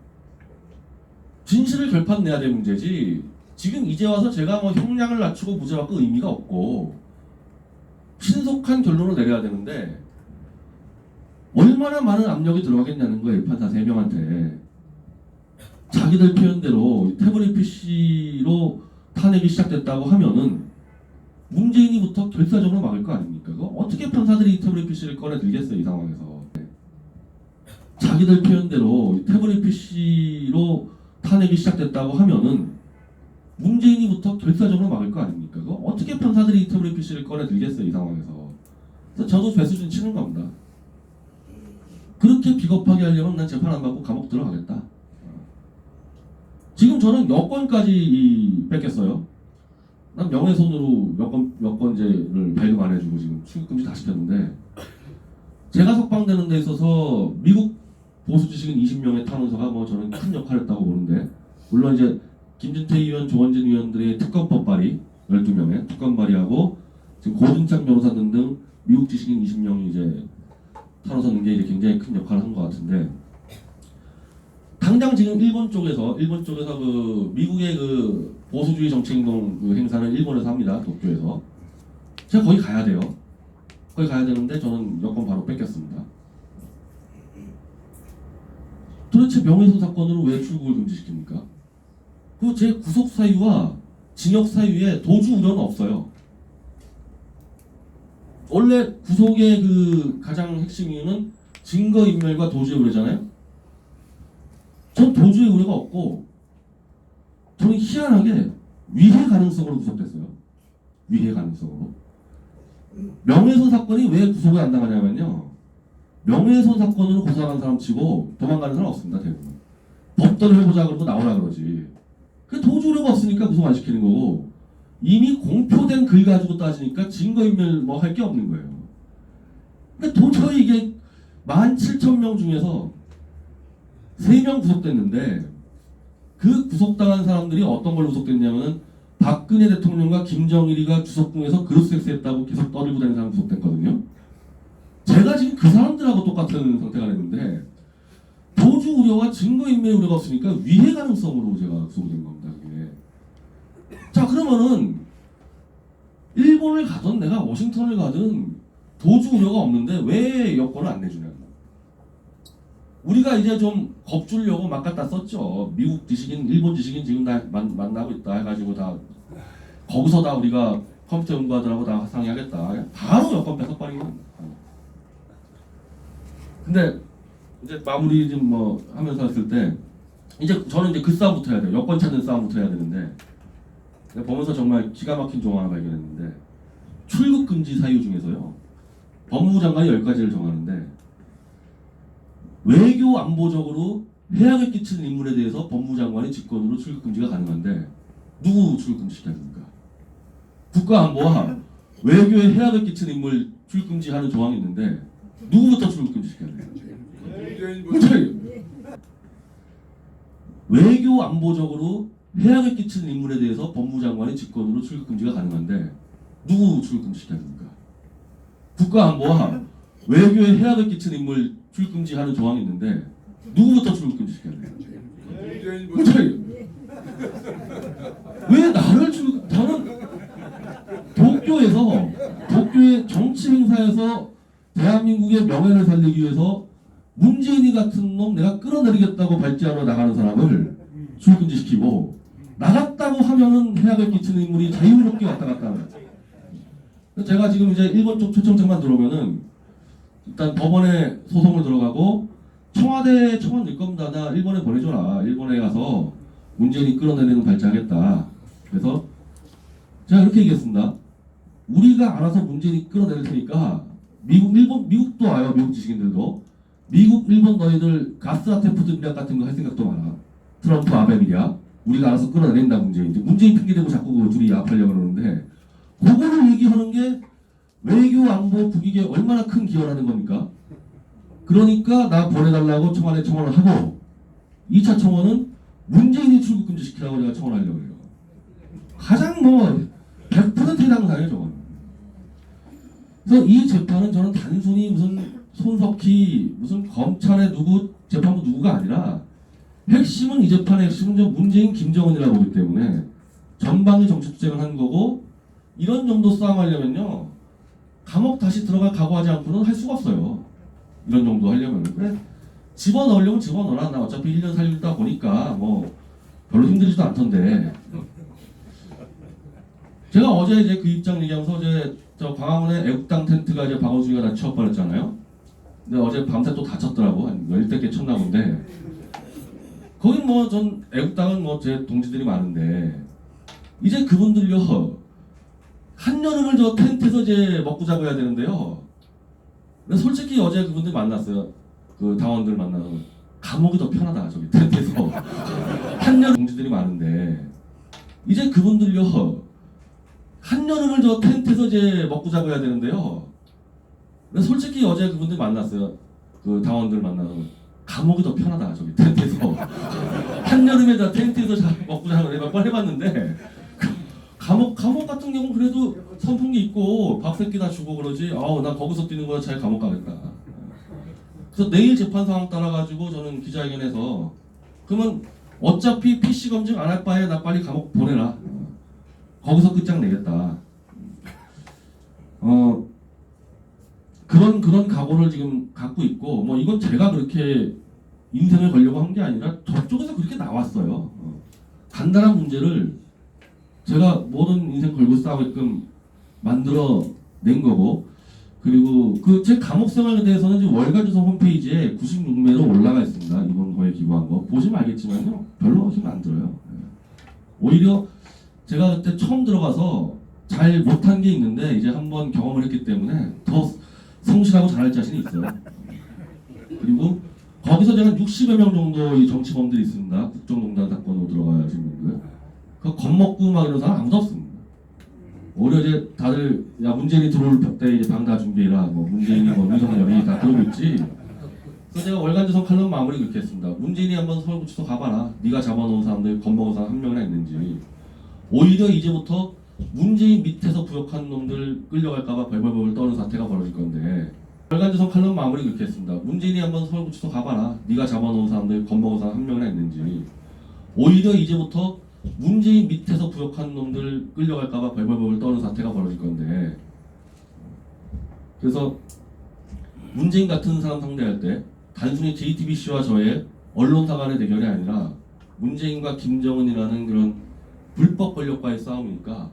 진실을 결판내야 될 문제지 지금 이제 와서 제가 뭐 형량을 낮추고 무죄 받고 의미가 없고 신속한 결론을 내려야 되는데 얼마나 많은 압력이 들어가겠냐는 거예요. 판사 3명한테. 자기들 표현대로 태블릿 PC로 탄핵이 시작됐다고 하면은 문재인이부터 결사적으로 막을 거 아닙니까? 그거 어떻게 판사들이 이 태블릿 PC를 꺼내 들겠어요, 이 상황에서. 자기들 표현대로 태블릿 PC로 탄핵이 시작됐다고 하면은 문재인이부터 결사적으로 막을 거 아닙니까? 그거 어떻게 판사들이 이 태블릿 PC를 꺼내 들겠어요, 이 상황에서. 그래서 저도 배수진 치는 겁니다. 그렇게 비겁하게 하려면 난 재판 안 받고 감옥 들어가겠다. 지금 저는 여권까지 뺏겼어요. 난 명예훼손으로 여권제를 발급 안 해주고 지금 출국금지 다 시켰는데 제가 석방되는 데 있어서 미국 보수 지식인 20명의 탄원서가 뭐 저는 큰 역할을 했다고 보는데 물론 이제 김진태 의원, 조원진 의원들의 특검법 발의 12명의 특검 발의하고 지금 고준창 변호사 등등 미국 지식인 20명이 이제 탄원서 넣는 게 이제 굉장히 큰 역할을 한 것 같은데 당장 지금 일본 쪽에서 그 미국의 그 보수주의 정치행동 그 행사는 일본에서 합니다. 도쿄에서. 제가 거기 가야 돼요. 거기 가야 되는데 저는 여권 바로 뺏겼습니다. 도대체 명예훼손 사건으로 왜 출국을 금지시킵니까? 그 제 구속 사유와 징역 사유에 도주 우려는 없어요. 원래 구속의 그 가장 핵심 이유는 증거인멸과 도주의 우려잖아요. 전 도주의 우려가 없고 저는 희한하게 위해 가능성으로 구속됐어요. 위해 가능성으로. 명예훼손 사건이 왜 구속을 안 당하냐면요. 명예훼손 사건으로 고소한 사람 치고 도망가는 사람 없습니다. 대부분. 법대로 해보자 그러고 나오라 그러지. 그 도주 우려가 없으니까 구속 안 시키는 거고 이미 공표된 글 가지고 따지니까 증거인멸 뭐 할 게 없는 거예요. 그러니까 도저히 이게 17,000명 중에서 3명 구속됐는데 그 구속당한 사람들이 어떤 걸로 구속됐냐면은 박근혜 대통령과 김정일이가 주석궁에서 그루스섹스했다고 계속 떠들고 다니는 사람 구속됐거든요. 제가 지금 그 사람들하고 똑같은 상태가 됐는데 도주 우려와 증거인멸 우려가 없으니까 위해 가능성으로 제가 구속이 된 겁니다. 그게. 자 그러면은 일본을 가든 내가 워싱턴을 가든 도주 우려가 없는데 왜 여권을 안 내주냐. 우리가 이제 좀 겁주려고 막 갖다 썼죠. 미국 지식인, 일본 지식인 지금 다 만나고 있다 해가지고 다 거기서 다 우리가 컴퓨터 연구하더라고 다 상의하겠다. 바로 여권 뺏어버리는 겁니다. 근데 이제 마무리 좀 뭐 하면서 했을 때 이제 저는 이제 그 싸움부터 해야 돼요. 여권 찾는 싸움부터 해야 되는데 보면서 정말 기가 막힌 조항 하나 발견했는데 출국 금지 사유 중에서요. 법무부 장관이 10가지를 정하는데 외교 안보적으로 해악을 끼치는 인물에 대해서 법무부 장관이 직권으로 출국 금지가 가능한데 누구 출국 금지 시켜야 됩니까? 국가안보와 외교에 해악을 끼치는 인물 출국 금지하는 조항이 있는데 누구부터 출국 금지 시켜야 돼요? 외교 안보적으로 해악을 끼치는 인물에 대해서 법무부 장관이 직권으로 출국 금지가 가능한데 누구 출국 금지 시켜야 됩니까? 국가안보와 외교에 해악을 끼치는 인물 출국 금지하는 조항이 있는데 누구부터 출국 금지 시켜야 돼요? 왜 나를 출국? 저는 도쿄의 정치 행사에서 대한민국의 명예를 살리기 위해서 문재인이 같은 놈 내가 끌어내리겠다고 발제하러 나가는 사람을 출국 금지시키고 나갔다고 하면은 해악을 끼치는 인물이 자유롭게 왔다 갔다 하는 거예요. 제가 지금 이제 일본 쪽 초청장만 들어오면은 일단 법원에 소송을 들어가고 청와대 청원 낼 겁니다. 나 일본에 보내줘라. 일본에 가서 문재인이 끌어내리는 발제하겠다. 그래서 제가 이렇게 얘기했습니다. 우리가 알아서 문재인이 끌어내릴 테니까 미국도 와요. 미국 지식인들도. 미국, 일본 너희들 가스아테프트 미략 같은 거 할 생각도 많아. 트럼프 아베 미략. 우리가 알아서 끌어내린다 문재인. 문재인 핑계대고 자꾸 그 둘이 압하려고 그러는데 그거를 얘기하는 게 외교 안보 국익에 얼마나 큰 기여라는 겁니까? 그러니까 나 보내달라고 청와대 청원을 하고 2차 청원은 문재인이 출국 금지 시키라고 내가 청원하려고 해요. 가장 뭐 100% 해당사예요 저건. 그래서 이 재판은 저는 단순히 무슨 손석희 무슨 검찰의 누구 재판부 누구가 아니라 핵심은 이 재판의 핵심은 저 문재인 김정은이라고 보기 때문에 전방위 정치 투쟁을 한 거고 이런 정도 싸움하려면요 감옥 다시 들어갈 각오하지 않고는 할 수가 없어요. 이런 정도 하려면. 그래 집어넣으려면 집어넣어라. 나 어차피 1년 살다 보니까 뭐 별로 힘들지도 않던데. 제가 어제 이제 그 입장 얘기하면서 이제 저 광화문에 애국당 텐트가 이제 박원순이가 다 치워버렸잖아요. 근데 어제 밤새 또 다쳤더라고. 한 10대 개 쳤나 본데. 거긴 뭐 전 애국당은 뭐 제 동지들이 많은데 이제 그분들요 한여름을 저 텐트에서 이제 먹고 자고 해야 되는데요. 근데 솔직히 어제 그분들 만났어요. 그 당원들 만나서 감옥이 더 편하다 저기 텐트에서 한여름 동지들이 많은데 이제 그분들요 한여름을 저 텐트에서 이제 먹고 자고 해야 되는데요. 근데 솔직히 어제 그분들 만났어요. 그 당원들 만나서 감옥이 더 편하다 저기 텐트에서 한여름에 다 텐트에서 먹고 자고 몇 번 해봤는데 감옥 같은 경우는 그래도 선풍기 있고 밥 새끼 다 주고 그러지. 나 거기서 뛰는 거야 차라리 감옥 가겠다. 그래서 내일 재판 상황 따라가지고 저는 기자회견에서 그러면 어차피 PC 검증 안 할 바에 나 빨리 감옥 보내라. 거기서 끝장내겠다. 그런 각오를 지금 갖고 있고 뭐 이건 제가 그렇게 인생을 걸려고 한 게 아니라 저쪽에서 그렇게 나왔어요. 간단한 문제를 제가 모든 인생 걸고 싸우게끔 만들어 낸 거고, 그리고 그 제 감옥 생활에 대해서는 지금 월간조선 홈페이지에 96매로 올라가 있습니다. 이번 거에 기고한 거 보시면 알겠지만요, 별로 힘 안 들어요. 예. 오히려 제가 그때 처음 들어가서 잘 못한 게 있는데 이제 한번 경험을 했기 때문에 더 성실하고 잘할 자신이 있어요. 그리고 거기서 제가 60여 명 정도의 정치범들이 있습니다. 국정농단 사건으로 들어가신 분들. 그 겁먹고 막 이런 사람 아무도 없습니다. 오히려 이제 다들 야 문재인이 들어올 때 이제 방 다 준비해라. 뭐 문재인이 뭐 윤석열이 다 그러고 있지. 그래서 제가 월간조선 칼럼 마무리 그렇게 했습니다. 문재인이 한번 서울구치소 가봐라. 네가 잡아놓은 사람들 겁먹은 사람 한 명이나 있는지. 오히려 이제부터 문재인 밑에서 부역한 놈들 끌려갈까봐 벌벌벌 떠는 사태가 벌어질 건데. 월간조선 칼럼 마무리 그렇게 했습니다. 문재인이 한번 서울구치소 가봐라. 네가 잡아놓은 사람들 겁먹은 사람 한 명이나 있는지. 오히려 이제부터 문재인 밑에서 부역한 놈들 끌려갈까봐 벌벌벌 떠는 사태가 벌어질 건데. 그래서 문재인 같은 사람 상대할 때 단순히 JTBC와 저의 언론사 간의 대결이 아니라 문재인과 김정은이라는 그런 불법 권력과의 싸움이니까,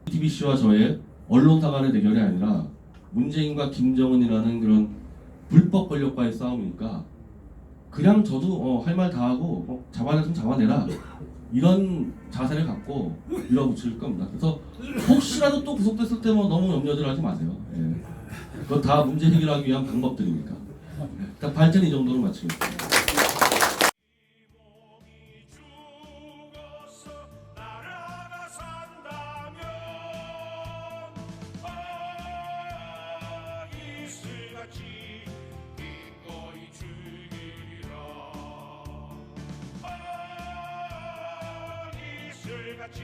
JTBC와 저의 언론사 간의 대결이 아니라 문재인과 김정은이라는 그런 불법 권력과의 싸움이니까 그냥 저도 할 말 다 하고 잡아냈으면 잡아내라, 이런 자세를 갖고 밀어붙일 겁니다. 그래서 혹시라도 또 구속됐을 때 뭐 너무 염려들 하지 마세요. 예. 그거 다 문제 해결하기 위한 방법들이니까. 일단 발전 이 정도로 마치겠습니다. 같이